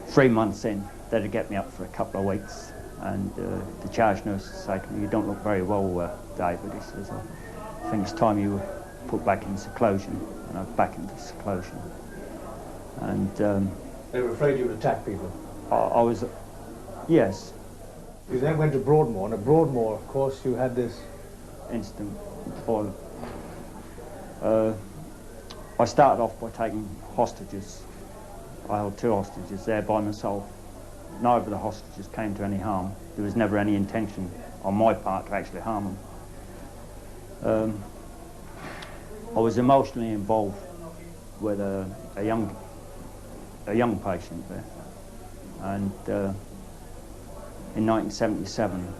3 months in. That'd get me up for a couple of weeks, and the charge nurse would say to me, "You don't look very well, David." He says, "I think it's time you were put back in seclusion." And I was back into seclusion. And they were afraid you would attack people? I was, yes. You then went to Broadmoor, and at Broadmoor, of course, you had this incident. I started off by taking hostages. I held 2 hostages there by myself. Neither of the hostages came to any harm. There was never any intention on my part to actually harm them. I was emotionally involved with a young patient there, and in 1977,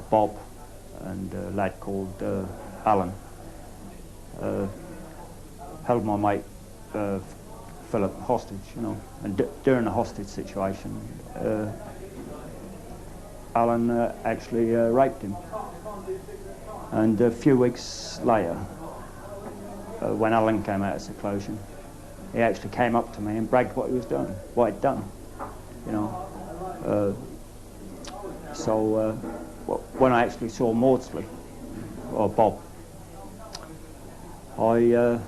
Bob and a lad called Alan held my mate Philip hostage, you know, and during the hostage situation, Alan actually raped him. And a few weeks later, when Alan came out of seclusion, he actually came up to me and bragged what he was doing, what he'd done, you know. So when I actually saw Maudsley, or Bob, I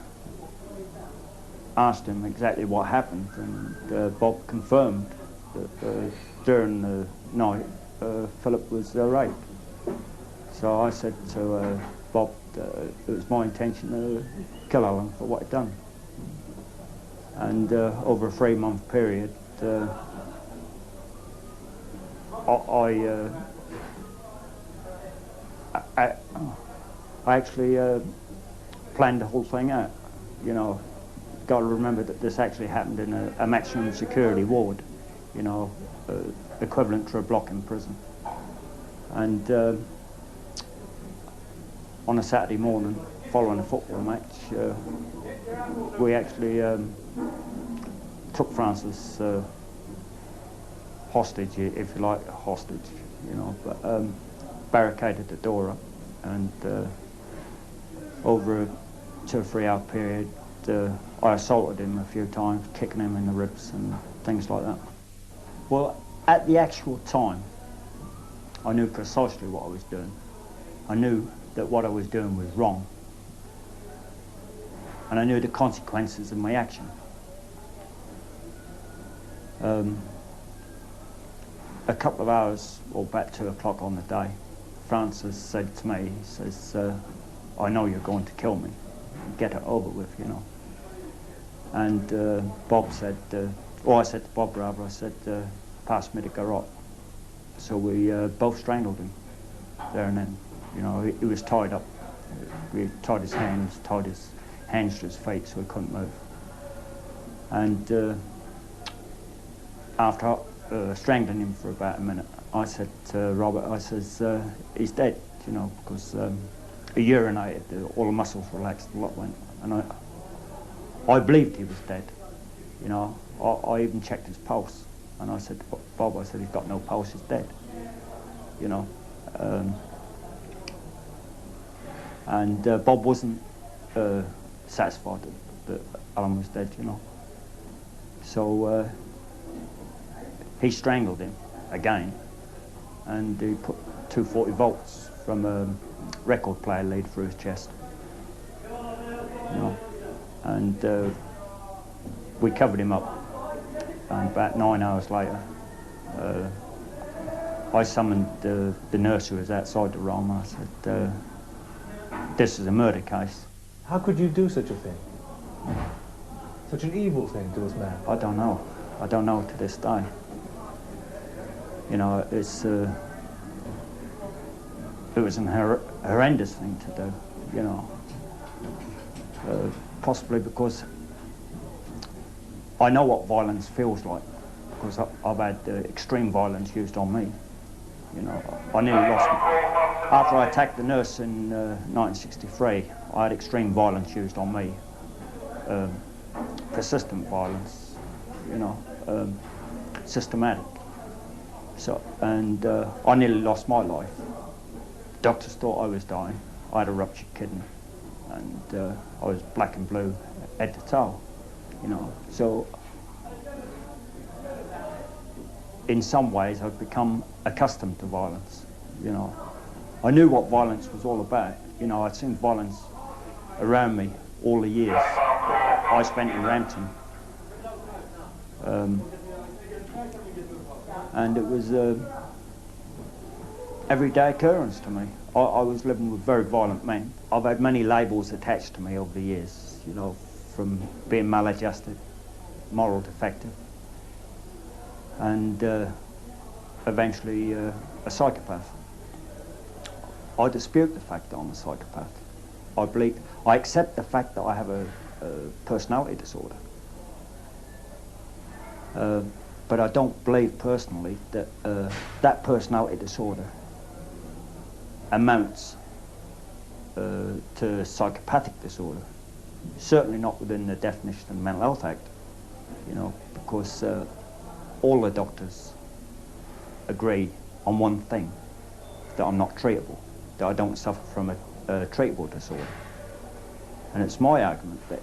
asked him exactly what happened, and Bob confirmed that during the night Philip was raped. So I said to Bob that it was my intention to kill Alan for what he'd done. And over a 3-month period, I actually planned the whole thing out. You know, got to remember that this actually happened in a maximum security ward, you know, equivalent to a block in prison. And on a Saturday morning, following a football match, we actually took Francis hostage, if you like, hostage, you know, but barricaded the door up, and over a 2 or 3 hour period, I assaulted him a few times, kicking him in the ribs and things like that. Well, at the actual time, I knew precisely what I was doing. I knew that what I was doing was wrong. And I knew the consequences of my action. A couple of hours, or about 2 o'clock on the day, Francis said to me, he says, "I know you're going to kill me. Get it over with, you know." And Bob said, or I said to Bob rather, I said, "Pass me the garrote." So we both strangled him there and then. You know, he was tied up. We tied his hands to his feet so he couldn't move. And after strangling him for about a minute, I said to Robert, I says, "He's dead," you know, because he urinated, all the muscles relaxed, the lot went. And I believed he was dead, you know. I even checked his pulse, and I said to Bob, I said, "He's got no pulse, he's dead," you know. And Bob wasn't satisfied that Alan was dead, you know. So he strangled him again, and he put 240 volts from a record player lead through his chest, you know. And we covered him up, and about 9 hours later, I summoned the nurse who was outside the room. I said, "This is a murder case." How could you do such a thing? Such an evil thing to this man? I don't know. I don't know to this day. You know, it's it was an horrendous thing to do, you know. Possibly because I know what violence feels like, because I've had extreme violence used on me, You know, I nearly lost. After I attacked the nurse in 1963, I had extreme violence used on me, persistent violence, you know, systematic. So, and I nearly lost my life. Doctors thought I was dying. I had a ruptured kidney, and I was black and blue head to toe, you know. So, in some ways, I've become accustomed to violence, you know. I knew what violence was all about. You know, I'd seen violence around me all the years I spent in Rampton. And it was an everyday occurrence to me. I was living with very violent men. I've had many labels attached to me over the years, you know, from being maladjusted, moral defective, and eventually a psychopath. I dispute the fact that I'm a psychopath. I accept the fact that I have a personality disorder. But I don't believe personally that that personality disorder amounts to psychopathic disorder. Certainly not within the definition of the Mental Health Act, you know, because all the doctors agree on one thing, that I'm not treatable, that I don't suffer from a treatable disorder. And it's my argument that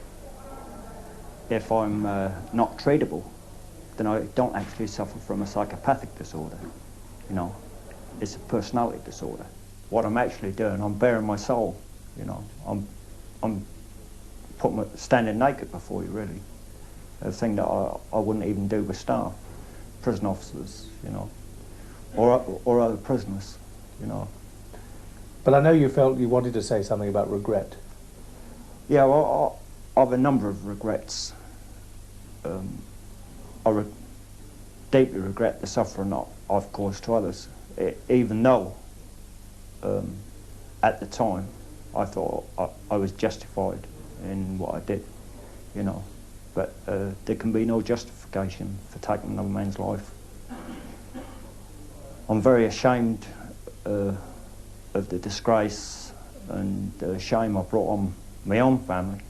if I'm not treatable, then I don't actually suffer from a psychopathic disorder, you know. It's a personality disorder. What I'm actually doing, I'm bearing my soul, you know. I'm standing naked before you, really. A thing that I wouldn't even do with staff, prison officers, you know, or other prisoners, you know. But I know you felt you wanted to say something about regret. Yeah, well, I have a number of regrets. I deeply regret the suffering I've caused to others, even though at the time I thought I was justified in what I did, you know. But there can be no justification for taking another man's life. I'm very ashamed of the disgrace and shame I brought on my own family,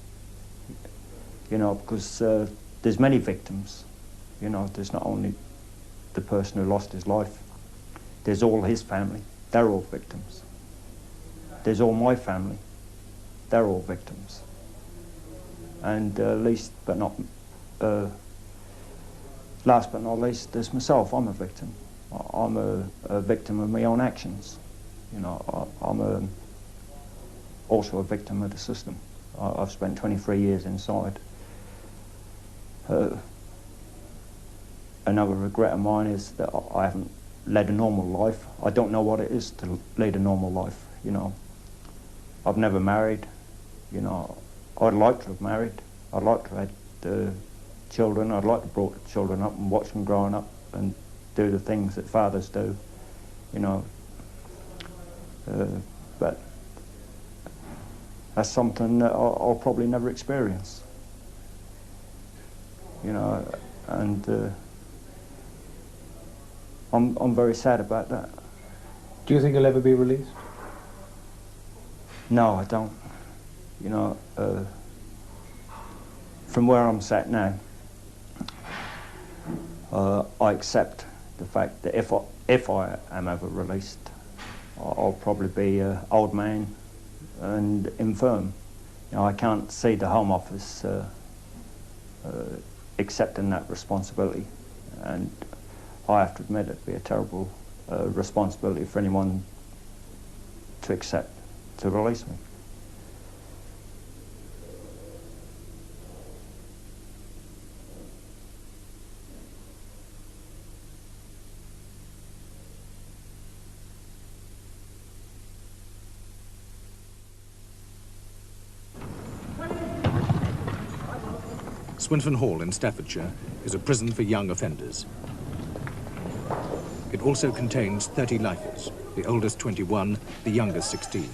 you know, because there's many victims, you know. There's not only the person who lost his life, there's all his family, they're all victims. There's all my family, they're all victims. And last but not least, there's myself. I'm a victim. I'm a victim of my own actions. You know, I'm also a victim of the system. I've spent 23 years inside. Another regret of mine is that I haven't led a normal life. I don't know what it is to lead a normal life, you know. I've never married, you know. I'd like to have married. I'd like to have had children. I'd like to have brought the children up and watch them growing up and do the things that fathers do, you know. But that's something that I'll probably never experience, you know, and I'm very sad about that. Do you think you'll ever be released? No, I don't. You know, from where I'm sat now, I accept the fact that if I am ever released, I'll probably be an old man and infirm. You know, I can't see the Home Office accepting that responsibility, and I have to admit it'd be a terrible responsibility for anyone to accept to release me. Swinton Hall in Staffordshire is a prison for young offenders. It also contains 30 lifers, the oldest 21, the youngest 16.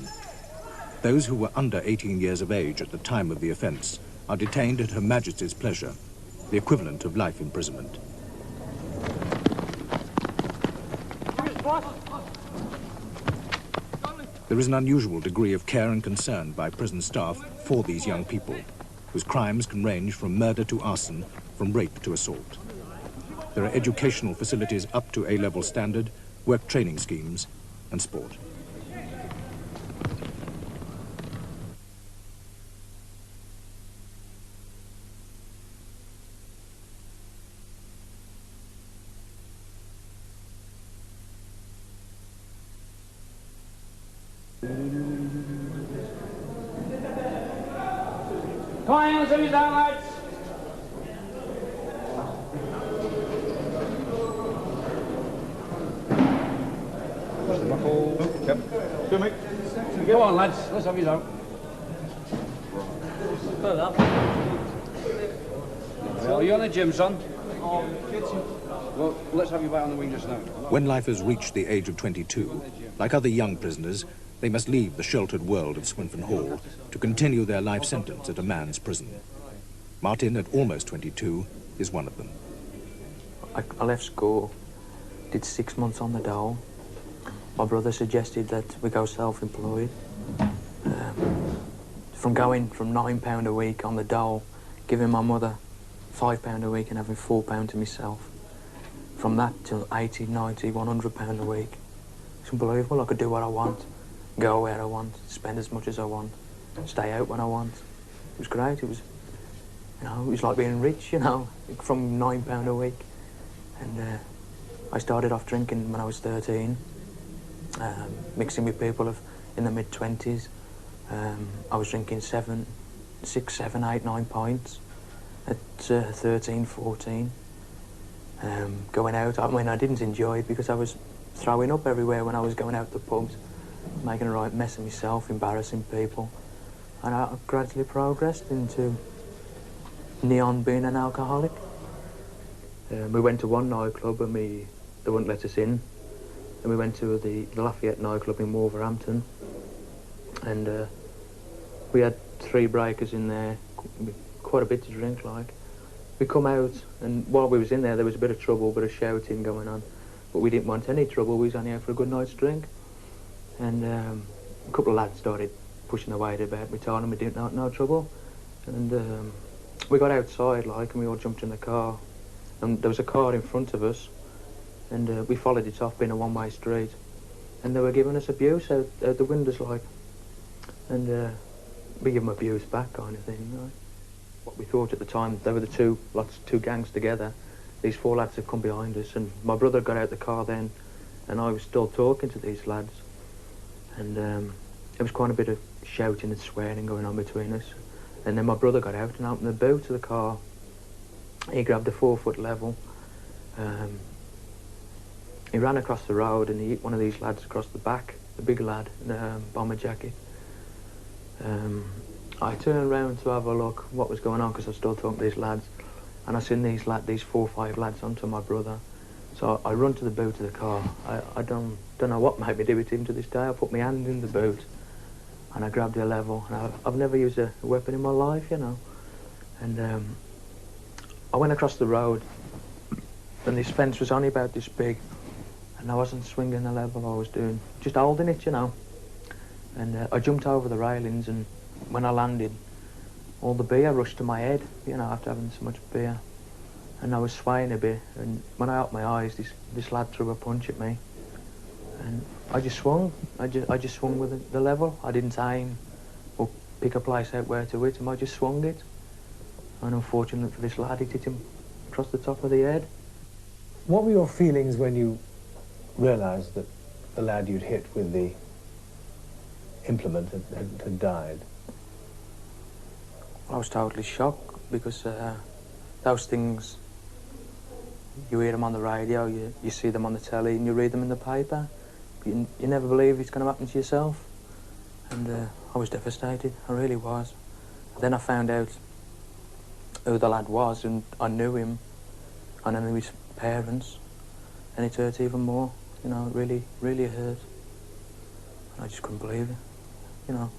Those who were under 18 years of age at the time of the offence are detained at Her Majesty's pleasure, the equivalent of life imprisonment. There is an unusual degree of care and concern by prison staff for these young people, whose crimes can range from murder to arson, from rape to assault. There are educational facilities up to A-level standard, work training schemes, and sport. Come on, hands up, down, lads. Yep. Good, mate. Go on, lads. Let's have you down. Are you on the gym, son? Well, let's have you back on the wing just now. When lifers reach the age of 22, like other young prisoners, they must leave the sheltered world of Swinfen Hall to continue their life sentence at a man's prison. Martin, at almost 22, is one of them. I left school, did 6 months on the dole. My brother suggested that we go self-employed. From going from £9 a week on the dole, giving my mother £5 a week and having £4 to myself. From that till 80, 90, £100 a week. It's unbelievable. I could do what I want, go where I want, spend as much as I want, stay out when I want. It was great. It was, you know, it was like being rich, you know, from £9 a week. And I started off drinking when I was 13, mixing with people in the mid-20s. I was drinking 6, 7, 8, 9 pints at 13, 14. Going out, I mean, I didn't enjoy it because I was throwing up everywhere when I was going out to the pubs, making a right mess of myself, embarrassing people. And I gradually progressed into Neon being an alcoholic. We went to one nightclub and they wouldn't let us in. And we went to the Lafayette nightclub in Wolverhampton. And we had 3 breakers in there, quite a bit to drink, like. We come out, and while we was in there was a bit of trouble, a bit of shouting going on. But we didn't want any trouble, we was only out for a good night's drink. And a couple of lads started pushing away about me, telling them we didn't want no trouble. And we got outside, like, and we all jumped in the car. And there was a car in front of us, and we followed it off, being a one-way street. And they were giving us abuse out the windows, like. And we give them abuse back, kind of thing, right? What we thought at the time, they were the two gangs together. These 4 lads had come behind us, and my brother got out the car then, and I was still talking to these lads. And there was quite a bit of shouting and swearing going on between us. And then my brother got out and opened the boot of the car. He grabbed a 4-foot level. He ran across the road and he hit one of these lads across the back, the big lad in a bomber jacket. I turned around to have a look what was going on, because I was still talking to these lads, and I seen these 4 or 5 lads onto my brother. So I run to the boot of the car. I don't know what made me do it even to this day. I put my hand in the boot and I grabbed a level. And I've never used a weapon in my life, you know. And I went across the road, and this fence was only about this big, and I wasn't swinging the level, I was just holding it, you know. And I jumped over the railings, and when I landed, all the beer rushed to my head, you know, after having so much beer. And I was swaying a bit, and when I opened my eyes, this lad threw a punch at me. And I just swung. I just swung with the level. I didn't aim or pick a place out where to hit him. I just swung it. And unfortunately for this lad, it hit him across the top of the head. What were your feelings when you realised that the lad you'd hit with the implement had died? I was totally shocked, because those things, you hear them on the radio, you see them on the telly, and you read them in the paper. You never believe it's going to happen to yourself. And I was devastated, I really was. Then I found out who the lad was, and I knew him, and I knew his parents, and it hurt even more. You know, it really, really hurt. And I just couldn't believe it, you know.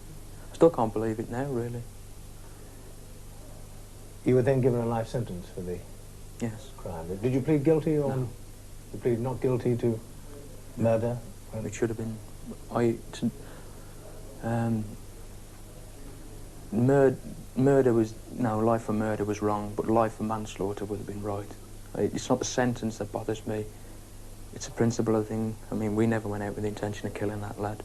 I still can't believe it now, really. You were then given a life sentence for the crime. Did you plead guilty, or you plead not guilty to murder? It should have been. Murder was, no, life for murder was wrong, but life for manslaughter would have been right. It's not the sentence that bothers me, it's a principle of the thing. I mean, we never went out with the intention of killing that lad.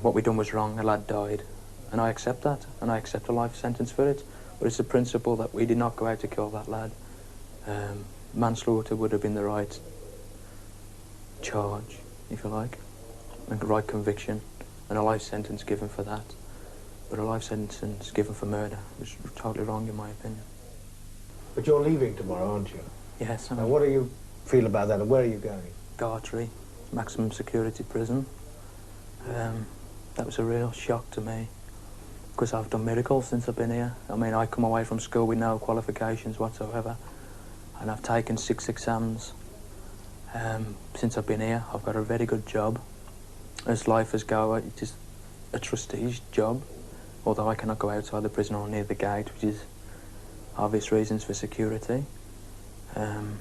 What we done was wrong, a lad died, and I accept that, and I accept a life sentence for it, but it's a principle that we did not go out to kill that lad. Manslaughter would have been the right charge, if you like, and the right conviction, and a life sentence given for that. But a life sentence given for murder was totally wrong, in my opinion. But you're leaving tomorrow, aren't you? Yes. Now, what do you feel about that, and where are you going? Gartree, maximum security prison. That was a real shock to me, because I've done miracles since I've been here. I mean, I come away from school with no qualifications whatsoever, and I've taken 6 exams. Since I've been here, I've got a very good job. As life as go, it is a trustee's job, although I cannot go outside the prison or near the gate, which is obvious reasons for security. And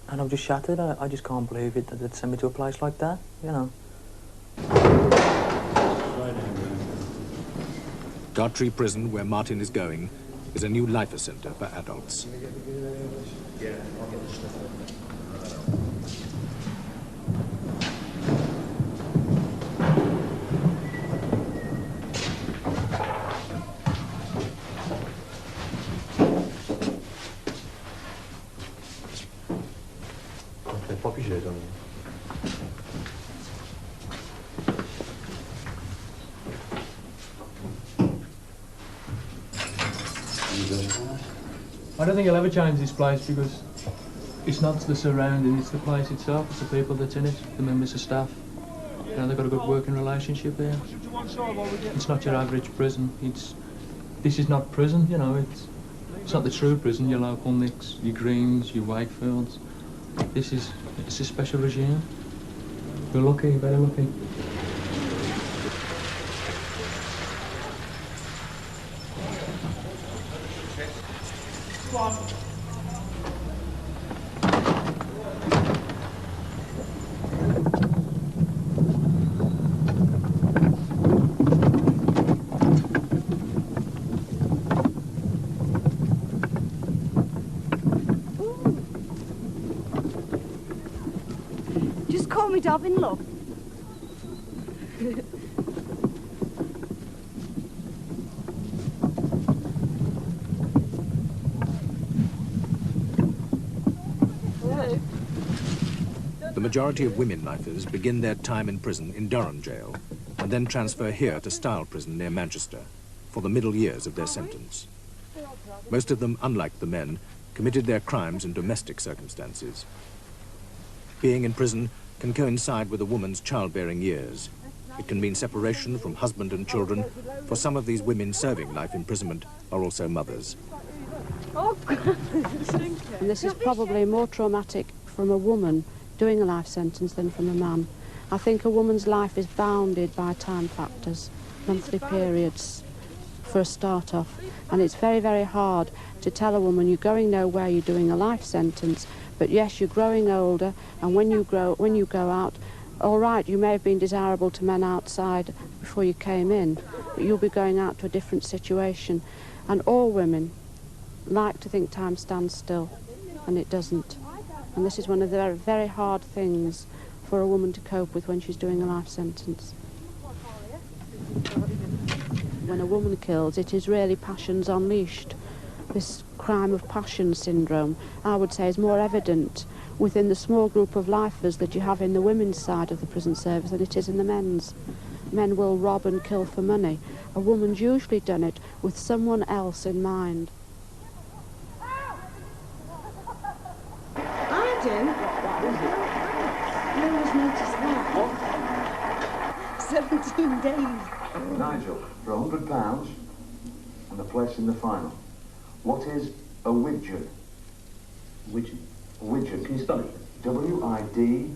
I'm just shattered. I just can't believe it that they'd send me to a place like that, you know. Gartree Prison, where Martin is going, is a new lifer centre for adults. Pop your shirt on. I don't think I'll ever change this place because it's not the surrounding, it's the place itself, it's the people that's in it, the members of staff. You know, they've got a good working relationship here. It's not your average prison. This is not prison, you know, it's not the true prison, your local nicks, your Greens, your Wakefields. It's a special regime. You're lucky, very lucky. Just call me Dobbin, love. The majority of women lifers begin their time in prison in Durham Jail and then transfer here to Style Prison near Manchester for the middle years of their sentence. Most of them, unlike the men, committed their crimes in domestic circumstances. Being in prison can coincide with a woman's childbearing years. It can mean separation from husband and children. For some of these women serving life imprisonment are also mothers. And this is probably more traumatic from a woman doing a life sentence than from a man. I think a woman's life is bounded by time factors, monthly periods for a start off, and it's very, very hard to tell a woman you're going nowhere, you're doing a life sentence, but yes, you're growing older, and when you go out, all right, you may have been desirable to men outside before you came in, but you'll be going out to a different situation. And all women like to think time stands still, and it doesn't. And this is one of the very, very hard things for a woman to cope with when she's doing a life sentence. When a woman kills, it is really passions unleashed. This crime of passion syndrome, I would say, is more evident within the small group of lifers that you have in the women's side of the prison service than it is in the men's. Men will rob and kill for money. A woman's usually done it with someone else in mind. I do. I always noticed that. 17 days. Nigel, for £100 and a place in the final. What is a widgeon? Widgeon? Widgeon. Can you spell it? W-I-D-G-E-O-N.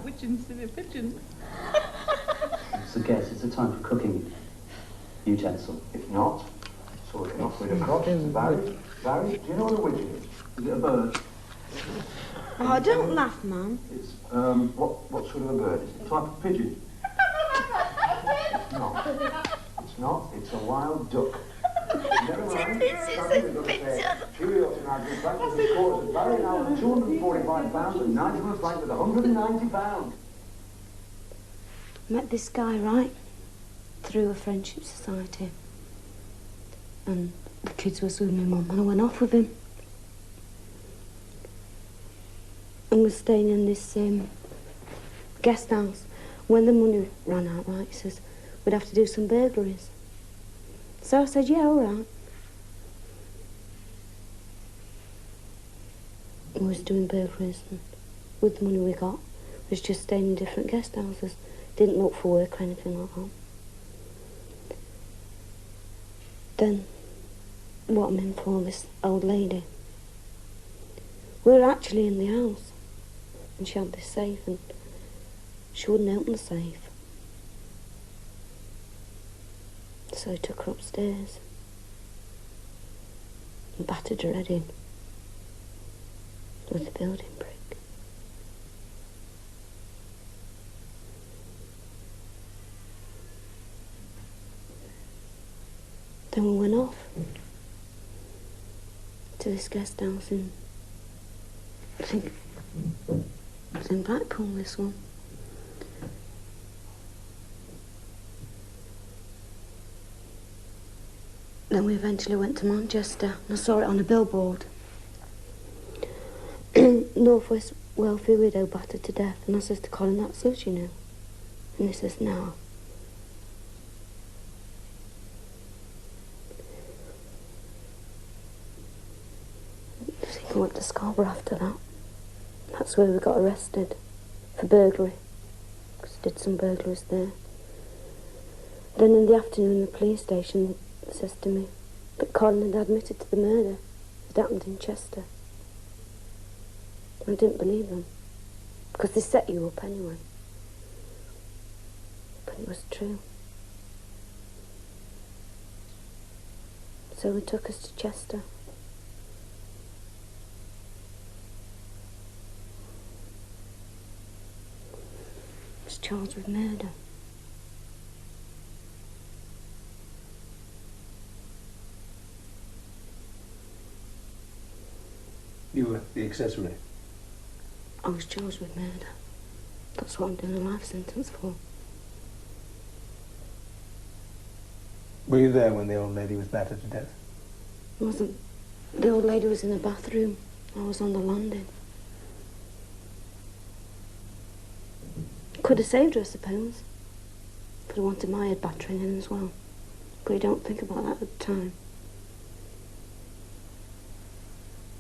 Widgeon's in a pigeon. It's a guess. It's a type of cooking utensil. If not, so we can offer it across. Barry, do you know what a widgeon is? Is it a bird? Oh, don't laugh, Mum. It's, what sort of a bird is it? Type of pigeon? It's not. It's not. It's a wild duck. Never mind. Curiosity Magazine Frank with the scores of Barry now with £245 and Nigel Frank with £190. Met this guy, right, through a friendship society. And the kids was with my mum and I went off with him. And we're staying in this guest house. When the money ran out, right, he says, we'd have to do some burglaries. So I said, yeah, all right. We was doing burglaries, and with the money we got, we was just staying in different guest houses. Didn't look for work or anything like that. Then, what I'm in for, this old lady. We were actually in the house, and she had this safe, and she wouldn't open the safe. So I took her upstairs and battered her head in with a building brick. Then we went off to this guest house in, I think it was in Blackpool, this one. Then we eventually went to Manchester and I saw it on a billboard. Northwest wealthy widow battered to death. And I says to Colin, that suits you now? And he says, no. I think I went to Scarborough after that. That's where we got arrested for burglary. Because I did some burglaries there. Then in the afternoon, the police station says to me that Colin had admitted to the murder. It happened in Chester. I didn't believe them, because they set you up anyway. But it was true. So they took us to Chester. I was charged with murder. You were the accessory? I was charged with murder. That's what I'm doing a life sentence for. Were you there when the old lady was battered to death? I wasn't. The old lady was in the bathroom. I was on the landing. Could have saved her, I suppose. Could have wanted my head battering in as well. But you don't think about that at the time.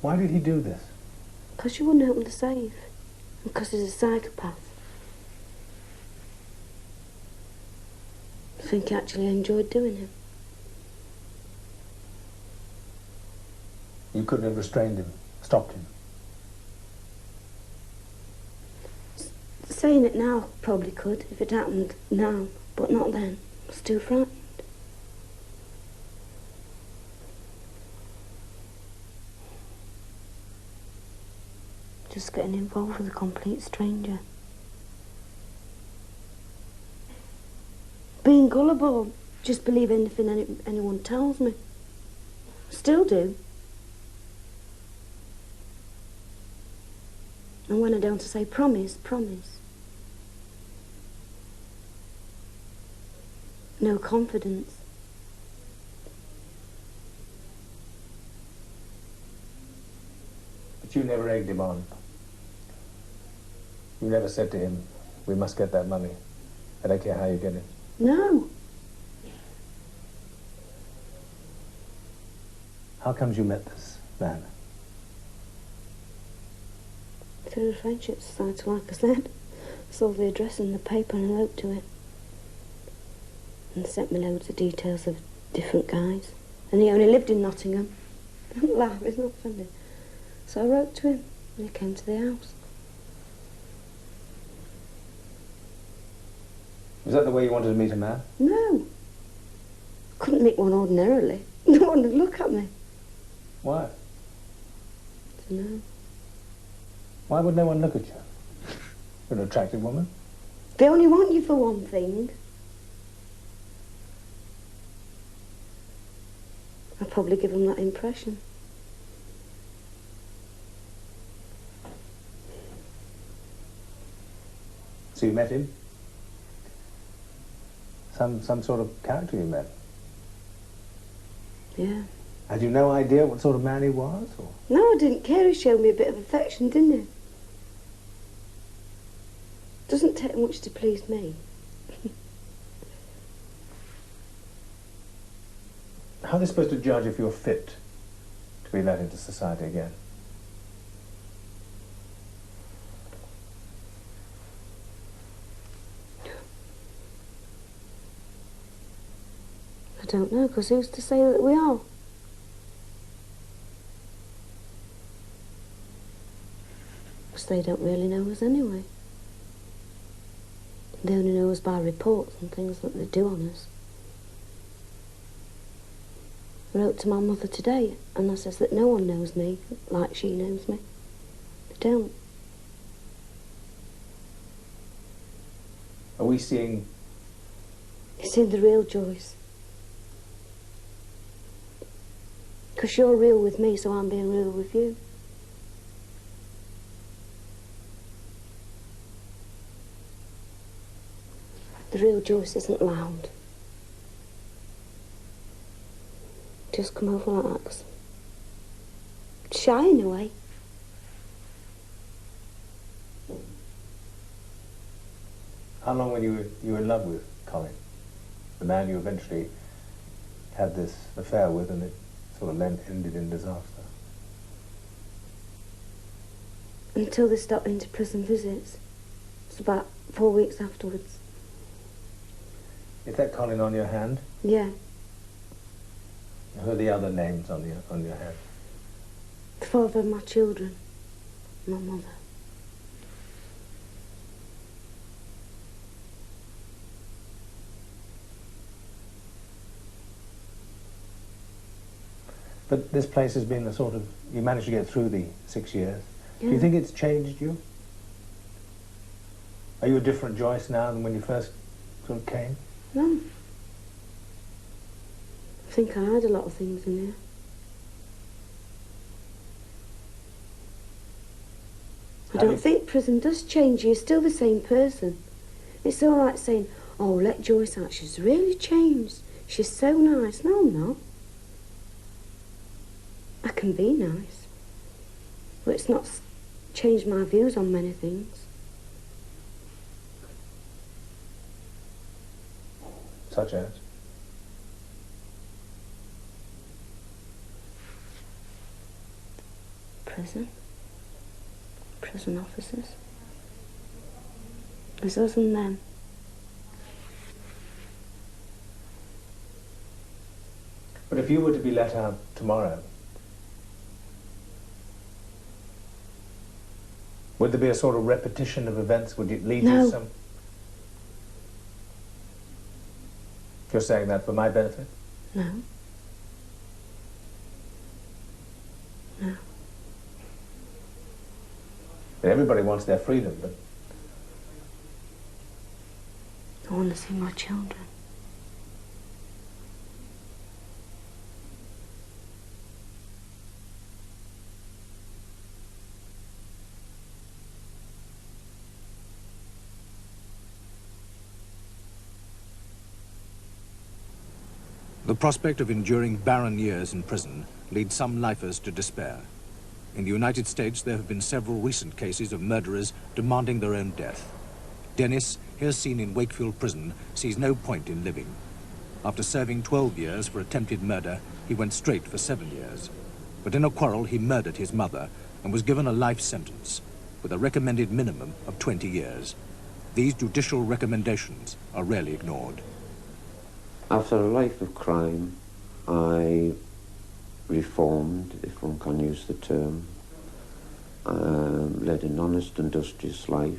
Why did he do this? Because she wouldn't open the safe. And because he's a psychopath. I think he actually enjoyed doing it. You couldn't have restrained him, stopped him? Saying it now, probably could, if it happened now. But not then. I was too frightened. Just getting involved with a complete stranger. Being gullible, just believe anything anyone tells me. Still do. And when I don't say promise, promise. No confidence. But you never egged him on. You never said to him, we must get that money. I don't care how you get it. No. How comes you met this man? Through a friendship society, like I said. Saw the address in the paper and I wrote to it. And sent me loads of details of different guys. And he only lived in Nottingham. Don't laugh, it's not funny. So I wrote to him and he came to the house. Was that the way you wanted to meet a man? No. Couldn't meet one ordinarily. No one would look at me. Why? No. Why would no one look at you? You're an attractive woman. They only want you for one thing. I'd probably give them that impression. So you met him? Some sort of character you met? Yeah. Had you no idea what sort of man he was? Or? No, I didn't care. He showed me a bit of affection, didn't he? Doesn't take much to please me. How are they supposed to judge if you're fit to be let into society again? I don't know, because who's to say that we are? Because they don't really know us anyway. They only know us by reports and things that they do on us. I wrote to my mother today, and I says that no one knows me like she knows me. They don't. Are we seeing... You're seeing the real Joyce. Because you're real with me, so I'm being real with you. The real Joyce isn't loud. Just come over like that, 'cause I'm shy in a way. How long were you in love with Colin? The man you eventually had this affair with, and it sort of ended in disaster. Until they stopped into prison visits. It's about 4 weeks afterwards. Is that Colin on your hand? Yeah. Who are the other names on your hand? The father of my children. My mother. But this place has been a sort of... You managed to get through the 6 years. Yeah. Do you think it's changed you? Are you a different Joyce now than when you first sort of came? No. I think I had a lot of things in there. I don't think prison does change you. You're still the same person. It's all right saying, oh, let Joyce out. She's really changed. She's so nice. No, I'm not. I can be nice. But it's not changed my views on many things. Such as? Prison. Prison officers. There's us and them. But if you were to be let out tomorrow, would there be a sort of repetition of events? Would it lead you to some... You're saying that for my benefit? No. No. Everybody wants their freedom, but... I want to see my children. The prospect of enduring barren years in prison leads some lifers to despair. In the United States, there have been several recent cases of murderers demanding their own death. Dennis, here seen in Wakefield Prison, sees no point in living. After serving 12 years for attempted murder, he went straight for 7 years. But in a quarrel, he murdered his mother and was given a life sentence, with a recommended minimum of 20 years. These judicial recommendations are rarely ignored. After a life of crime, I reformed, if one can use the term, led an honest, industrious life.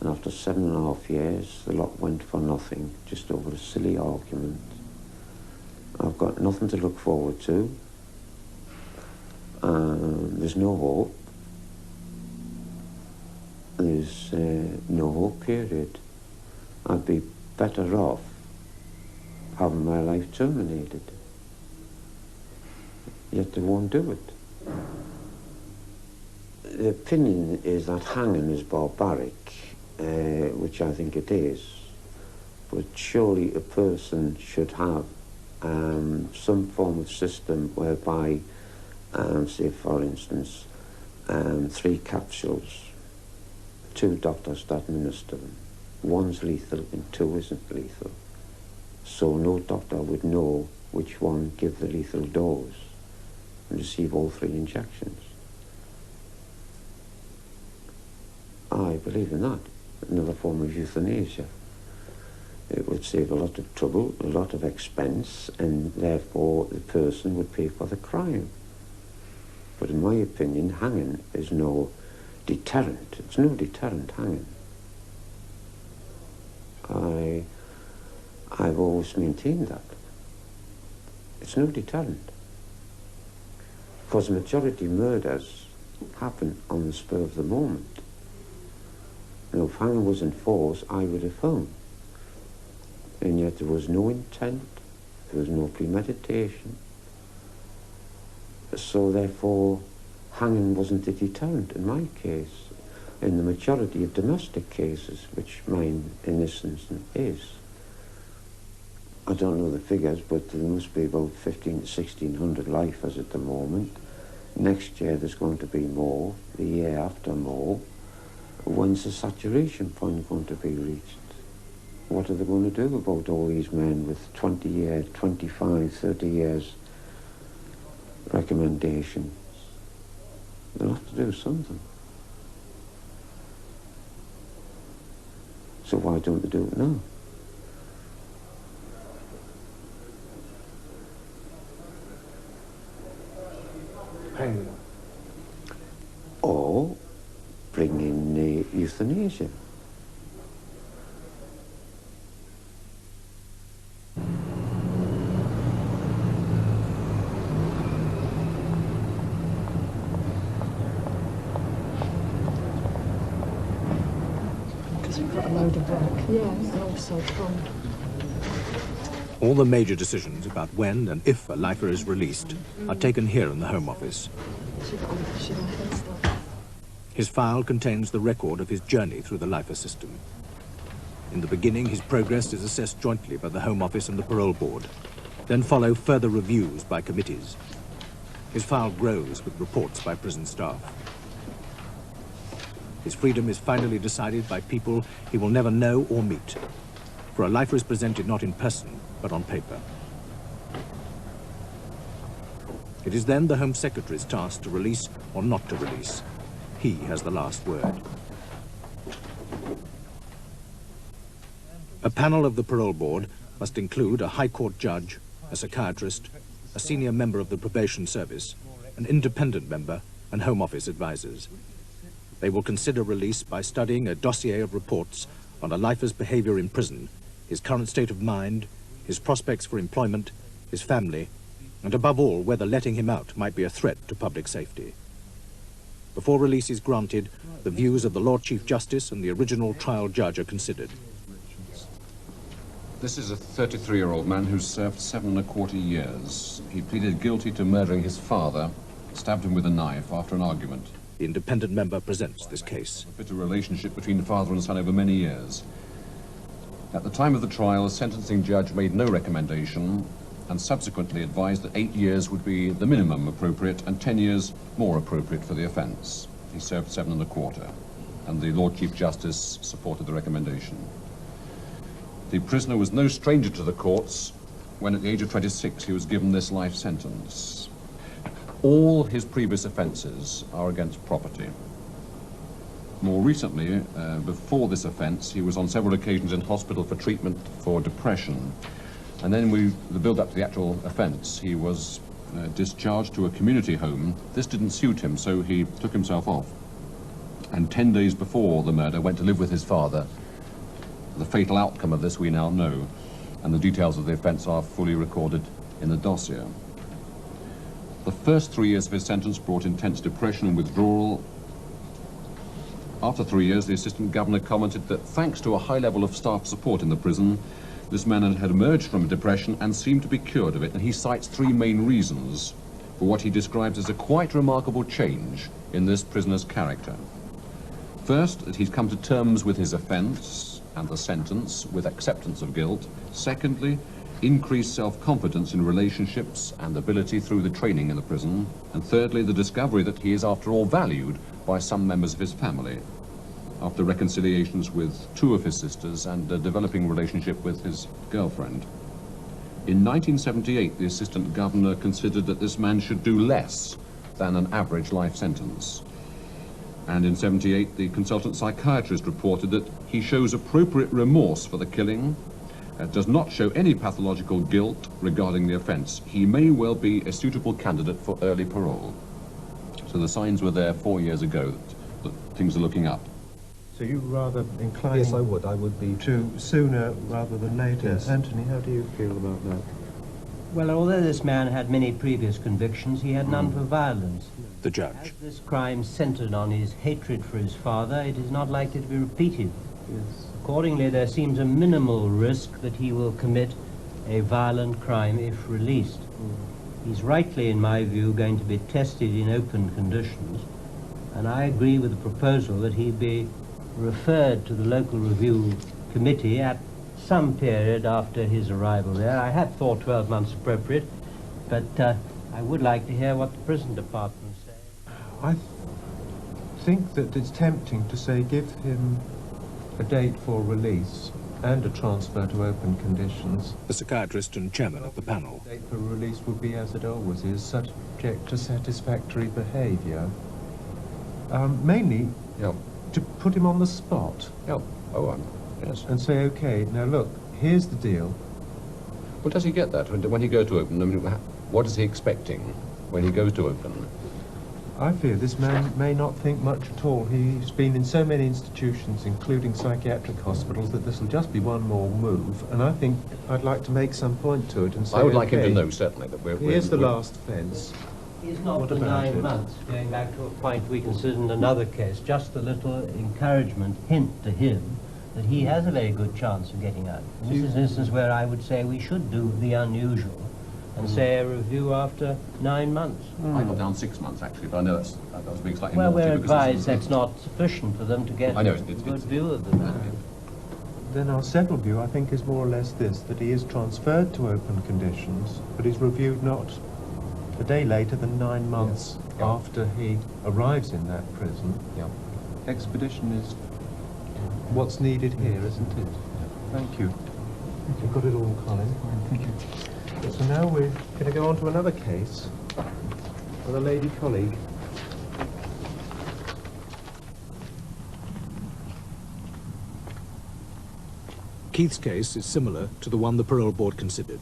And after 7.5 years, the lot went for nothing, just over a silly argument. I've got nothing to look forward to. There's no hope. is no hope period. I'd be better off having my life terminated. Yet they won't do it. The opinion is that hanging is barbaric, which I think it is, but surely a person should have some form of system whereby, say for instance, 3 capsules, 2 doctors to administer them. 1's lethal and 2 isn't lethal. So no doctor would know which one give the lethal dose and receive all 3 injections. I believe in that. Another form of euthanasia. It would save a lot of trouble, a lot of expense, and therefore the person would pay for the crime. But in my opinion, hanging is no deterrent. It's no deterrent, hanging. I've always maintained that. It's no deterrent. Because the majority murders happen on the spur of the moment. You know, if hanging was in force, I would have hung. And yet there was no intent, there was no premeditation. So therefore, hanging wasn't a deterrent in my case. In the majority of domestic cases, which mine in this instance is. I don't know the figures, but there must be about 1,500 to 1,600 lifers at the moment. Next year there's going to be more, the year after more. When's the saturation point going to be reached? What are they going to do about all these men with 20 years, 25, 30 years recommendations? They'll have to do something. So why don't they do it now? Hang. Or bring in euthanasia. Because we've got a load of work. Yeah, and also from... All the major decisions about when and if a lifer is released are taken here in the Home Office. His file contains the record of his journey through the lifer system. In the beginning, his progress is assessed jointly by the Home Office and the Parole Board. Then follow further reviews by committees. His file grows with reports by prison staff. His freedom is finally decided by people he will never know or meet. For a lifer is presented not in person, but on paper. It is then the Home Secretary's task to release or not to release. He has the last word. A panel of the Parole Board must include a High Court judge, a psychiatrist, a senior member of the Probation Service, an independent member, and Home Office advisors. They will consider release by studying a dossier of reports on a lifer's behavior in prison, his current state of mind, his prospects for employment, his family, and above all, whether letting him out might be a threat to public safety. Before release is granted, the views of the Lord Chief Justice and the original trial judge are considered. This is a 33-year-old man who's served 7¼ years. He pleaded guilty to murdering his father, stabbed him with a knife after an argument. The independent member presents this case. A bitter relationship between father and son over many years. At the time of the trial, the sentencing judge made no recommendation and subsequently advised that 8 years would be the minimum appropriate and 10 years more appropriate for the offence. He served 7¼ and the Lord Chief Justice supported the recommendation. The prisoner was no stranger to the courts when at the age of 26 he was given this life sentence. All his previous offences are against property. More recently, before this offence, he was on several occasions in hospital for treatment for depression. And then the build-up to the actual offence, he was discharged to a community home. This didn't suit him, so he took himself off. And 10 days before the murder, went to live with his father. The fatal outcome of this we now know, and the details of the offence are fully recorded in the dossier. The first 3 years of his sentence brought intense depression and withdrawal, After 3 years, the Assistant Governor commented that thanks to a high level of staff support in the prison, this man had emerged from a depression and seemed to be cured of it, and he cites 3 main reasons for what he describes as a quite remarkable change in this prisoner's character. First, that he's come to terms with his offence and the sentence with acceptance of guilt. Secondly, increased self-confidence in relationships and ability through the training in the prison. And thirdly, the discovery that he is, after all, valued by some members of his family, after reconciliations with 2 of his sisters and a developing relationship with his girlfriend. In 1978, the Assistant Governor considered that this man should do less than an average life sentence. And in 78, the consultant psychiatrist reported that he shows appropriate remorse for the killing, does not show any pathological guilt regarding the offence. He may well be a suitable candidate for early parole. So the signs were there 4 years ago that things are looking up. So you rather inclined... Yes, I would be... ...to sooner rather than later. Yes. Anthony, how do you feel about that? Well, although this man had many previous convictions, he had none for violence. The judge. As this crime centred on his hatred for his father, it is not likely to be repeated. Yes. Accordingly, there seems a minimal risk that he will commit a violent crime if released. He's rightly, in my view, going to be tested in open conditions, and I agree with the proposal that he be referred to the local review committee at some period after his arrival there. I had thought 12 months appropriate, but I would like to hear what the prison department say. I think that it's tempting to say give him a date for release and a transfer to open conditions. The psychiatrist and chairman of the panel. The date for release would be, as it always is, subject to satisfactory behaviour. Mainly to put him on the spot. Yes. And say, OK, now look, here's the deal. Well, does he get that when he goes to open? I mean, what is he expecting when he goes to open? I fear this man may not think much at all. He's been in so many institutions, including psychiatric hospitals, that this will just be one more move. And I think I'd like to make some point to it and say, I would like him to know, certainly, that here's the last offence. Is not the 9 months, going back to a point we considered in another case, just a little encouragement, hint to him that he has a very good chance of getting out. And this is an instance where I would say we should do the unusual and say a review after 9 months. I got down 6 months, actually, but I know that was being slightly well, naughty we're because advised that's not sufficient for them to get a good view of the man. Then our settled view, I think, is more or less this, that he is transferred to open conditions, but he's reviewed not a day later than 9 months after he arrives in that prison. Expedition is what's needed here, isn't it? Thank you. You've got it all, Colin. Thank you. So now we're going to go on to another case with a lady colleague. Keith's case is similar to the one the parole board considered.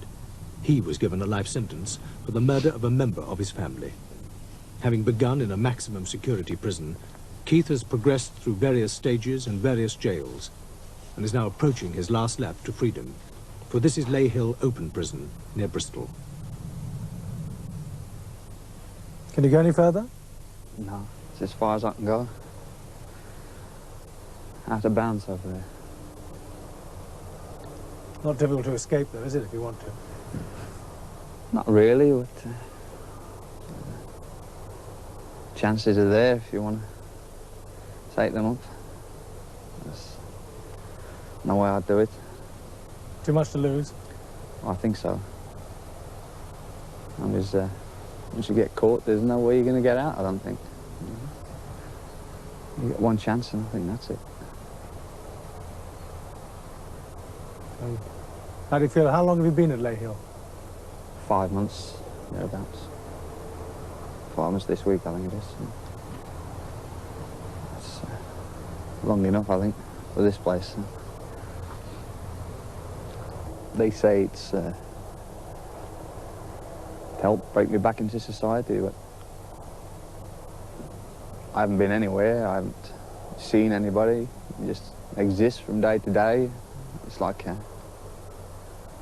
He was given a life sentence for the murder of a member of his family. Having begun in a maximum security prison, Keith has progressed through various stages and various jails and is now approaching his last lap to freedom. For this is Ley Hill Open Prison near Bristol. Can you go any further? No, it's as far as I can go. Out of bounds over there. Not difficult to escape though, is it, if you want to? Not really, but chances are there if you want to take them up. There's no way I'd do it. Too much to lose? I think so. And there's, once you get caught, there's no way you're going to get out, I don't think. You get one chance and I think that's it. How do you feel? How long have you been at Ley Hill? 5 months, thereabouts. 5 months this week, I think it is. It's long enough, I think, for this place. They say it's to help break me back into society, but I haven't been anywhere, I haven't seen anybody, I just exist from day to day. It's like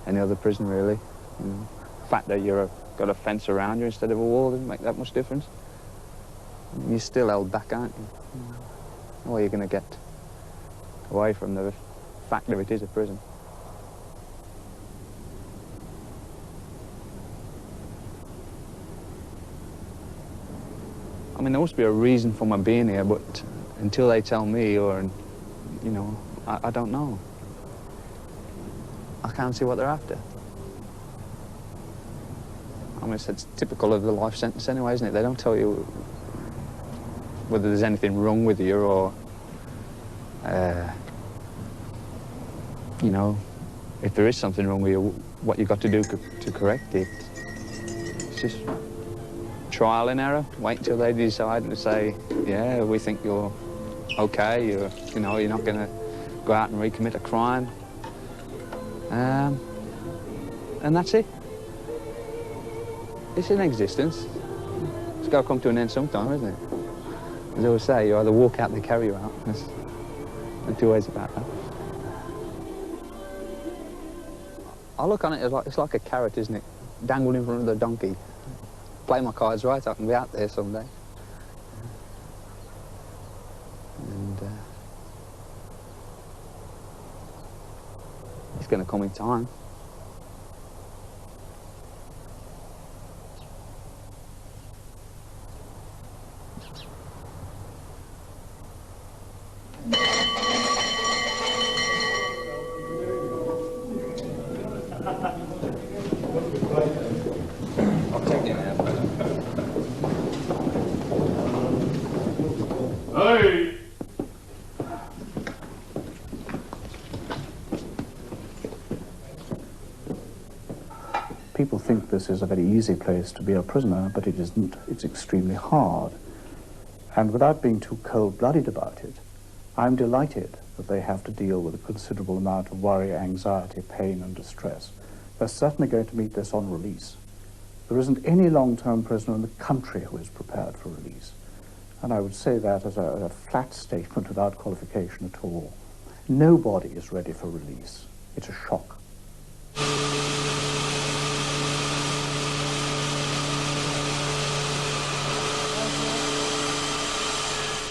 any other prison, really. And the fact that you've got a fence around you instead of a wall doesn't make that much difference. You're still held back, aren't you? Or you're going to get away from the fact that it is a prison. I mean, there must be a reason for my being here, but until they tell me, or, you know, I don't know. I can't see what they're after. I mean, it's typical of the life sentence anyway, isn't it? They don't tell you whether there's anything wrong with you or, you know, if there is something wrong with you, what you've got to do to correct it. It's just trial and error. Wait until they decide and say, yeah, we think you're okay, you know, you're not going to go out and recommit a crime. And that's it. It's in existence. It's got to come to an end sometime, isn't it? As I always say, you either walk out and they carry you out. There's two ways about that. I look on it as like, it's like a carrot, isn't it? Dangled in front of the donkey. Play my cards right, I can be out there someday. And it's going to come in time. I'll take you now. Hey! People think this is a very easy place to be a prisoner, but it isn't. It's extremely hard. And without being too cold-blooded about it, I'm delighted that they have to deal with a considerable amount of worry, anxiety, pain, and distress. They're certainly going to meet this on release. There isn't any long-term prisoner in the country who is prepared for release. And I would say that as a flat statement without qualification at all. Nobody is ready for release. It's a shock.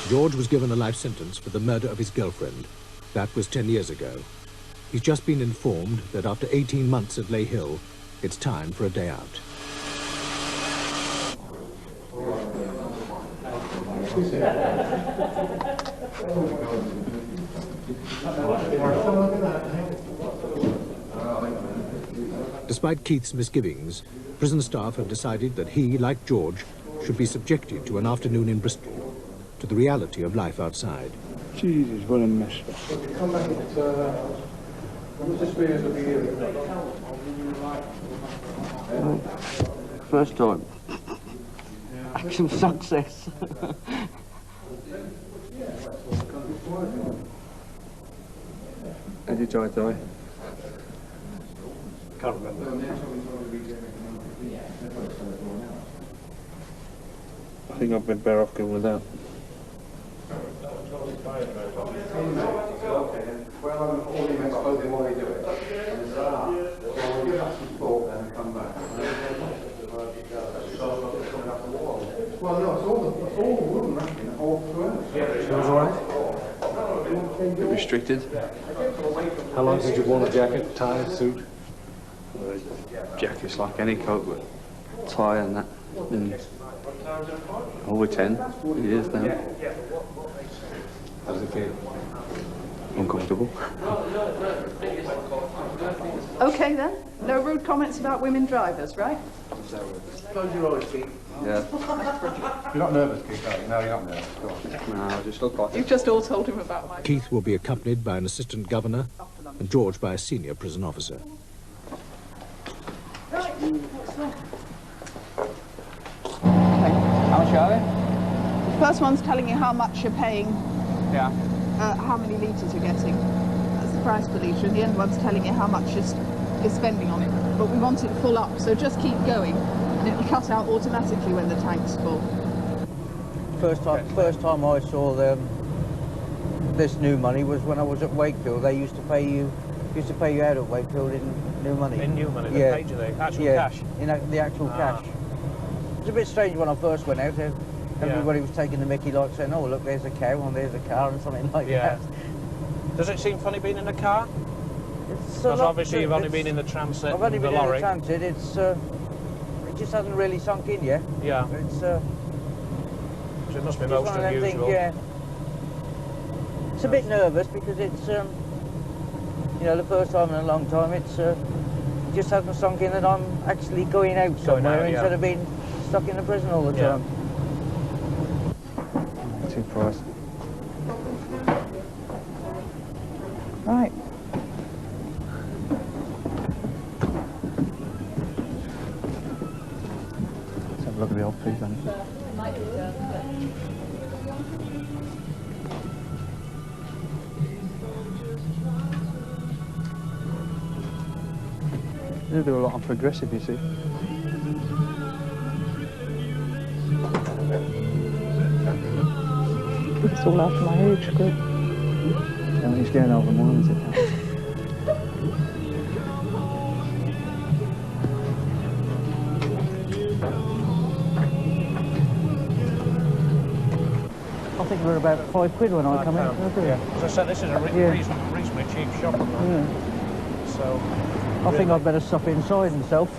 George was given a life sentence for the murder of his girlfriend. That was 10 years ago. He's just been informed that after 18 months at Ley Hill, it's time for a day out. Despite Keith's misgivings, prison staff have decided that he, like George, should be subjected to an afternoon in Bristol, to the reality of life outside. Jesus, what a mess. First time. Some success. How did you try to die? Can't remember. I think I've been better off going without. Well, all the men suppose they want to do it. And we'll give that some thought and come back. Well, no, it's all the wooden racking all throughout. It was all right? Restricted. How long did you wear a jacket, tie, suit? Jacket's like any coat, but tie and that. Over 10 years now. How does it feel? Uncomfortable. Okay then, no rude comments about women drivers, right? Close your eyes, Keith. Yeah. You're not nervous, Keith, are you? No, you're not nervous. Go on. No, I just look like You've just all told him about my... Keith will be accompanied by an assistant governor and George by a senior prison officer. Right, what's that? How much are they? The first one's telling you how much you're paying, Yeah. how many litres you're getting. That's the price per litre, and the end one's telling you how much you're spending on it. But we want it full up, so just keep going, and it'll cut out automatically when the tank's full. First time I saw this new money was when I was at Wakefield. They used to pay you out at Wakefield in new money. In new money, yeah. they paid you the actual yeah. cash? In the actual cash. It was a bit strange when I first went out. everybody was taking the mickey, like saying, oh, look, there's a cow and there's a car and something like that. Does it seem funny being in a car? Because obviously you've only been in the transit I've only and the been in lorry. the transit, it just hasn't really sunk in yet. Yeah. It's, So it must be just most one of them unusual. things, yeah. It's a bit nervous because it's, you know, the first time in a long time, it just hasn't sunk in that I'm actually going out somewhere instead of being stuck in the prison all the time. Two price. Right. Let's have a look at the old fees then. They do a lot on progressive, you see. It's all after my age group. Yeah, he's going over more, isn't it? I think we're about £5 when I come in. As I said, this is a reasonably cheap shop. So I think I'd better stop inside myself.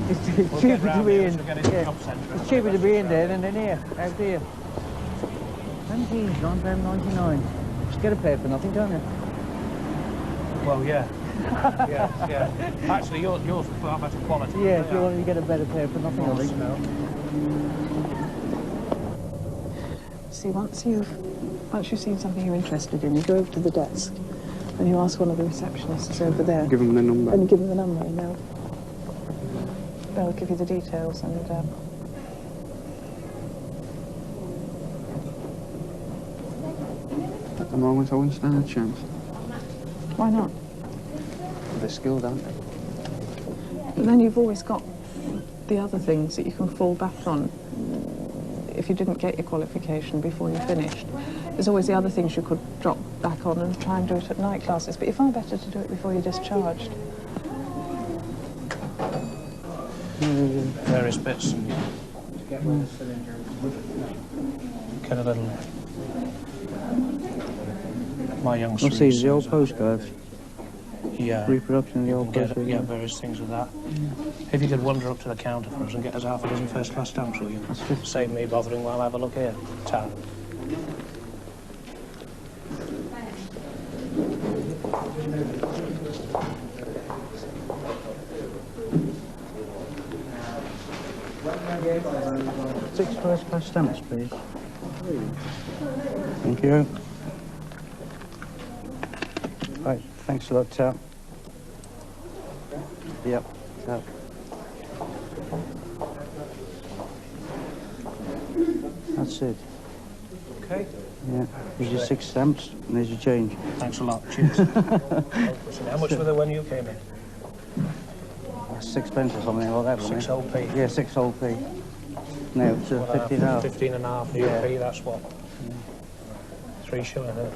It's cheaper to be in. It's cheaper to be in there than in here, out here. £17, £9.99. Just get a pair for nothing, don't you? Well, yeah. yeah. Actually, yours far better quality. Yeah, if you want to get a better pair for nothing, I think. See, once you've seen something you're interested in, you go over to the desk and you ask one of the receptionists over there. Give them the number. And you give them the number and they'll give you the details and At the moment, I wouldn't stand a chance. why not? They're skilled, aren't they? But then you've always got the other things that you can fall back on. If you didn't get your qualification before you finished, there's always the other things you could drop back on and try and do it at night classes, but you find better to do it before you're discharged. Various bits. Get a little... My young I'll see the old postcards. Yeah. Reproduction of the old postcards. Yeah, various things with that. If you could wander up to the counter for us and get us half a dozen first-class stamps, will you? Save me bothering while I have a look here. Ta. Six first-class stamps, please. Thank you. Right, thanks a lot, Tal. Yep, Tal. That's it. Okay. Yeah, here's your 6 stamps, and there's your change. Thanks a lot. Cheers. How much were they when you came in? 6 pence or something like that, wasn't it? 6 old p. Yeah, 6 old p. No, it's 15 and a half. 15 and a half new Yeah. p, that's what? 3 shillings, isn't it?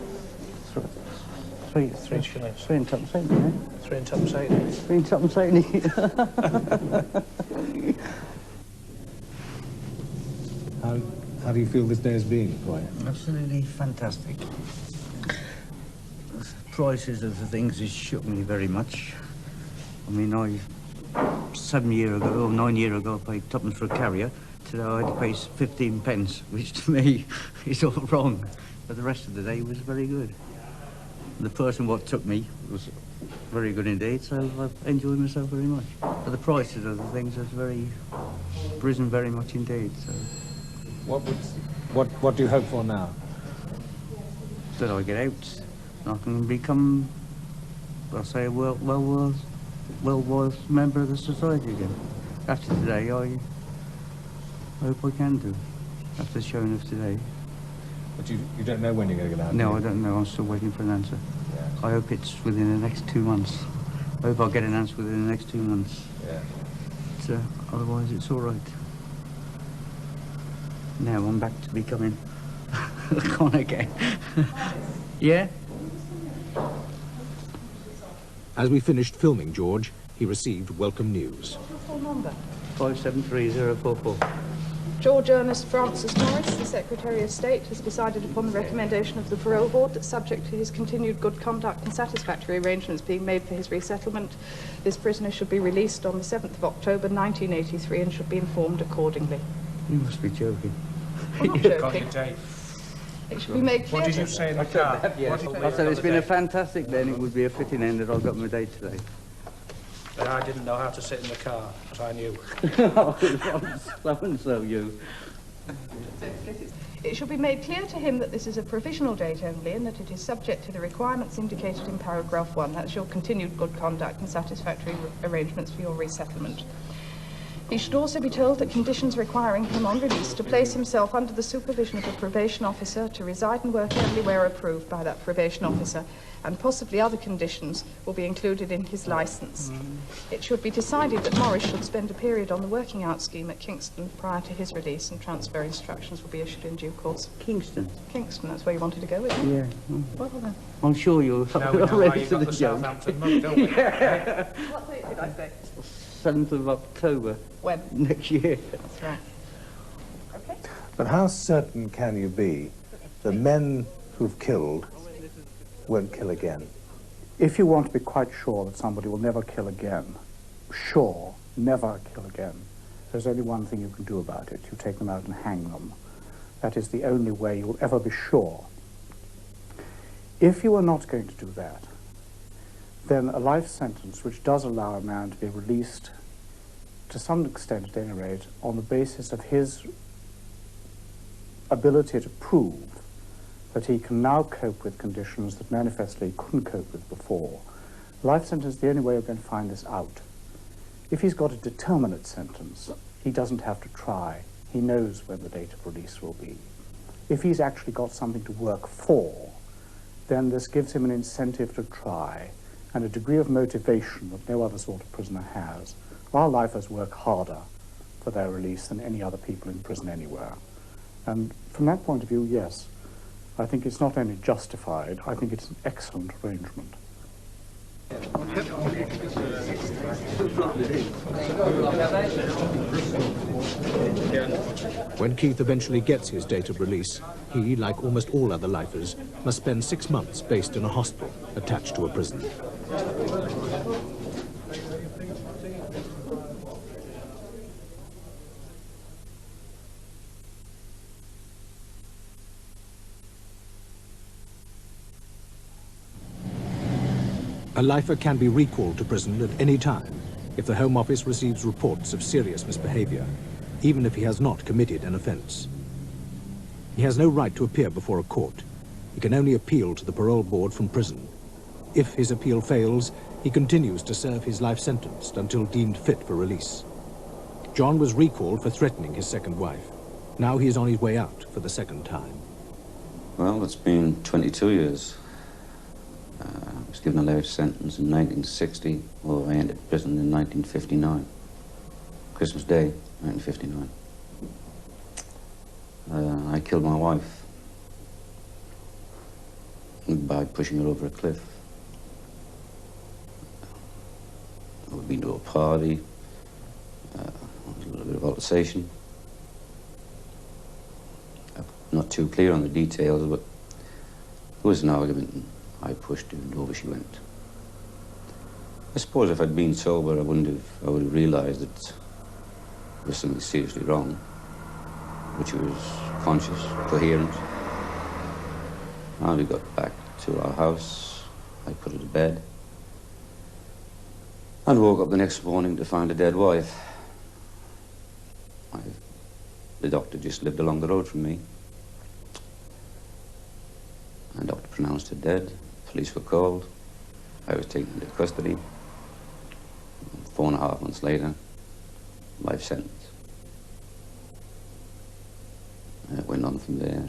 3 shillings. 3 and tuppence eighty, eh? 3 and tuppence 80. 3 and tuppence 80. How do you feel this day has been, Roy? Absolutely fantastic. The prices of the things has shook me very much. I mean, 7 years ago, or 9 years ago, I paid tuppence for a carrier. Today I had to pay 15 pence, which to me is all wrong. But the rest of the day was very good. The person what took me was very good indeed, so I've enjoyed myself very much. But the prices of the things has risen very much indeed. So What do you hope for now? that I get out and I can become, I'll say, a well-worth member of the society again. After today, I hope I can do. After the showing of today. But you don't know when you're going to get out? No, I don't know. I'm still waiting for an answer. Yeah. I hope it's within the next 2 months. I hope I'll get an answer within the next 2 months. Yeah. But, otherwise, it's all right. Now I'm back to becoming a con again. Yeah? As we finished filming George, he received welcome news. What's your full number? 573044. George Ernest Francis Morris, the Secretary of State, has decided upon the recommendation of the Parole Board that, subject to his continued good conduct and satisfactory arrangements being made for his resettlement, this prisoner should be released on the 7th of October 1983 and should be informed accordingly. You must be joking. I'm not joking. It should be made clear. What did you say in the car? I said it's been a fantastic day, and it would be a fitting end that I got my day today. But I didn't know how to sit in the car, as I knew. So you. It should be made clear to him that this is a provisional date only and that it is subject to the requirements indicated in paragraph 1. That's your continued good conduct and satisfactory arrangements for your resettlement. He should also be told that conditions requiring him on release to place himself under the supervision of a probation officer, to reside and work only where approved by that probation officer, and possibly other conditions will be included in his licence. It should be decided that Morris should spend a period on the working out scheme at Kingston prior to his release, and transfer instructions will be issued in due course. Kingston? Kingston, that's where you wanted to go, isn't it? Yeah. Well then. I'm sure you're Now we know why ready you've for got the the joke. Southampton mug, don't we? What date did I say? 7th of October. When? Next year. That's right. Okay. But how certain can you be that men who've killed won't kill again? If you want to be quite sure that somebody will never kill again, never kill again, there's only one thing you can do about it. You take them out and hang them. That is the only way you'll ever be sure. If you are not going to do that, then a life sentence which does allow a man to be released, to some extent at any rate, on the basis of his ability to prove that he can now cope with conditions that manifestly he couldn't cope with before. Life sentence is the only way you're going to find this out. If he's got a determinate sentence, he doesn't have to try. He knows when the date of release will be. If he's actually got something to work for, then this gives him an incentive to try, and a degree of motivation that no other sort of prisoner has. Our lifers work harder for their release than any other people in prison anywhere. And from that point of view, yes, I think it's not only justified, I think it's an excellent arrangement. When Keith eventually gets his date of release, he, like almost all other lifers, must spend 6 months based in a hospital attached to a prison. A lifer can be recalled to prison at any time if the Home Office receives reports of serious misbehaviour, even if he has not committed an offence. He has no right to appear before a court. He can only appeal to the parole board from prison. If his appeal fails, he continues to serve his life sentence until deemed fit for release. John was recalled for threatening his second wife. Now he is on his way out for the second time. Well, it's been 22 years. I was given a life sentence in 1960, although I entered prison in 1959. Christmas Day, 1959. I killed my wife by pushing her over a cliff. We'd been to a party, a little bit of altercation. I'm not too clear on the details, but there was an argument and I pushed her and over she went. I suppose if I'd been sober, I would have realised that there was something seriously wrong, but she was conscious, coherent. And we got back to our house. I put her to bed and woke up the next morning to find a dead wife. The doctor just lived along the road from me. And the doctor pronounced her dead. Police were called. I was taken into custody. 4.5 months later, life sentence. It went on from there.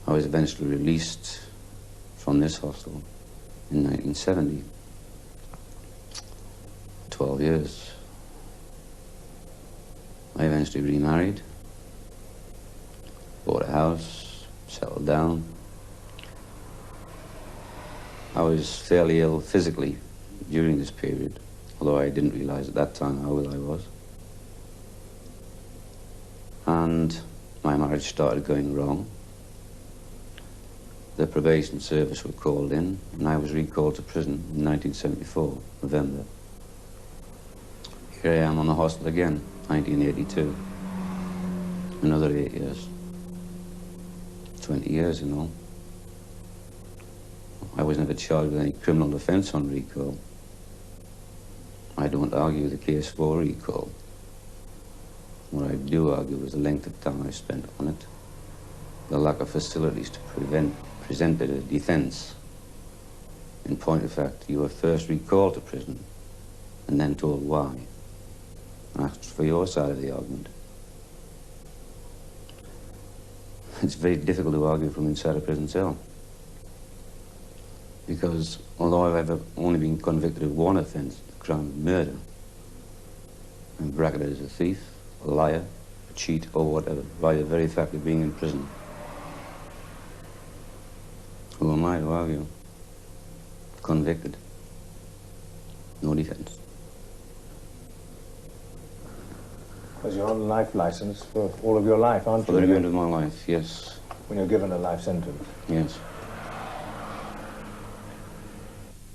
I was eventually released from this hostel in 1970. 12 years. I eventually remarried, bought a house, settled down. I was fairly ill physically during this period, although I didn't realize at that time how ill I was. and my marriage started going wrong. The probation service were called in, and I was recalled to prison in 1974, November. Here I am on the hostel again, 1982. Another 8 years. 20 years in all. I was never charged with any criminal offence on recall. I don't argue the case for recall. What I do argue is the length of time I spent on it, the lack of facilities to present it as a defence. In point of fact, you were first recalled to prison and then told why, and asked for your side of the argument. It's very difficult to argue from inside a prison cell, because although I've only been convicted of one offence, the crime of murder, I'm bracketed as a thief, a liar, a cheat, or whatever, by the very fact of being in prison. Who am I to argue? Convicted. No defence. Because you're on life license for all of your life, aren't you? For the remainder of my life, yes. When you're given a life sentence. Yes.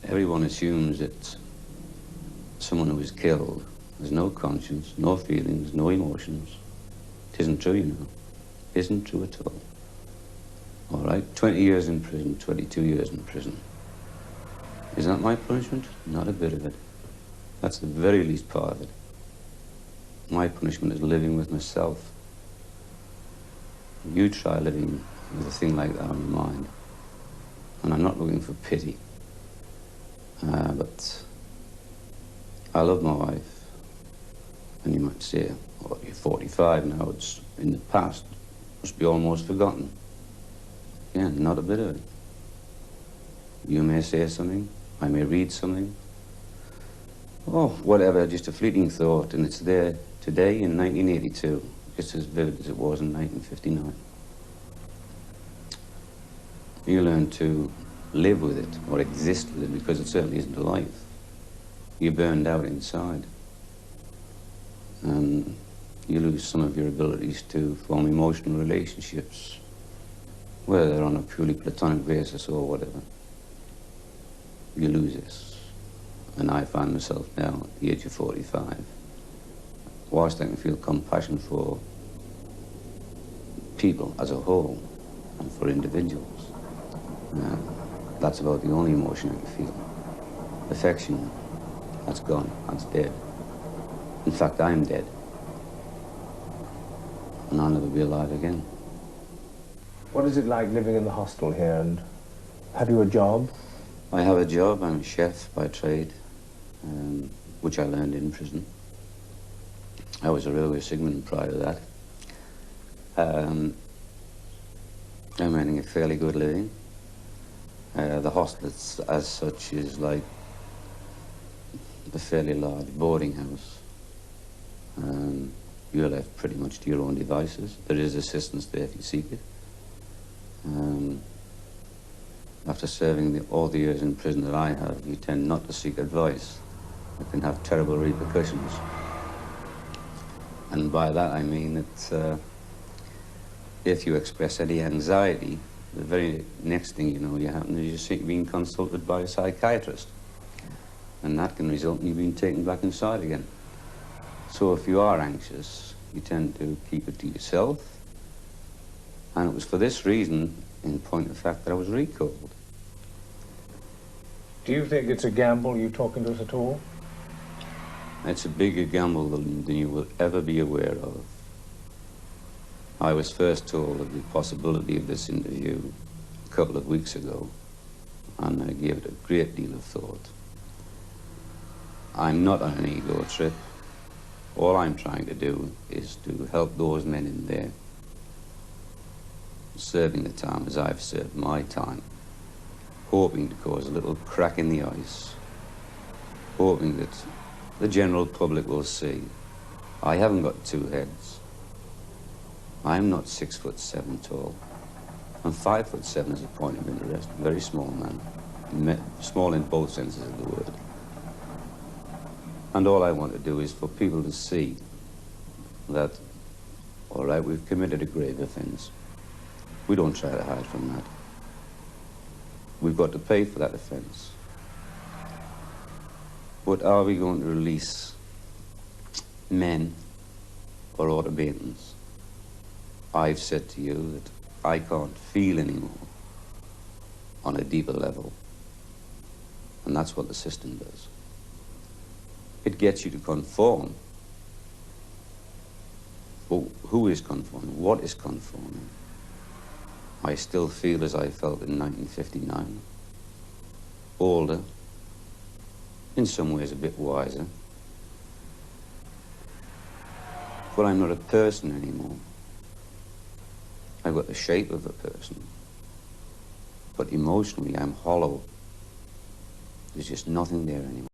Everyone assumes that someone who is killed has no conscience, no feelings, no emotions. It isn't true, you know. It isn't true at all. All right, 20 years in prison, 22 years in prison. Is that my punishment? Not a bit of it. That's the very least part of it. My punishment is living with myself. You try living with a thing like that on your mind. And I'm not looking for pity. But I love my wife. And you might say, well, you're 45 now, it's in the past. Must be almost forgotten. Yeah, not a bit of it. You may say something, I may read something. Oh, whatever, just a fleeting thought, and it's there today in 1982, just as vivid as it was in 1959. You learn to live with it, or exist with it, because it certainly isn't a life. You're burned out inside. And you lose some of your abilities to form emotional relationships, whether they're on a purely platonic basis or whatever. You lose this. And I find myself now at the age of 45. Whilst I can feel compassion for people as a whole and for individuals, that's about the only emotion I can feel. Affection, that's gone, that's dead. In fact, I'm dead. And I'll never be alive again. What is it like living in the hostel here, and have you a job? I have a job. I'm a chef by trade, which I learned in prison. I was a railway signalman prior to that. I'm earning a fairly good living. The hostel as such is like a fairly large boarding house. You're left pretty much to your own devices. There is assistance there if you seek it. After serving all the years in prison that I have, you tend not to seek advice. It can have terrible repercussions. And by that I mean that if you express any anxiety, the very next thing you know you're being consulted by a psychiatrist. And that can result in you being taken back inside again. So if you are anxious, you tend to keep it to yourself. And it was for this reason, in point of fact, that I was recalled. Do you think it's a gamble, you talking to us at all? It's a bigger gamble than you will ever be aware of. I was first told of the possibility of this interview a couple of weeks ago, and I gave it a great deal of thought. I'm not on an ego trip. All I'm trying to do is to help those men in there serving the time as I've served my time, hoping to cause a little crack in the ice, hoping that the general public will see I haven't got two heads. I'm not 6'7" tall. I'm 5'7" as a point of interest. A very small man. Small in both senses of the word. And all I want to do is for people to see that All right, we've committed a grave offence. We don't try to hide from that. We've got to pay for that offence. But are we going to release men or automatons? I've said to you that I can't feel anymore on a deeper level. And that's what the system does. It gets you to conform. But who is conforming? What is conforming? I still feel as I felt in 1959. Older. In some ways a bit wiser. But I'm not a person anymore. I've got the shape of a person. But emotionally, I'm hollow. There's just nothing there anymore.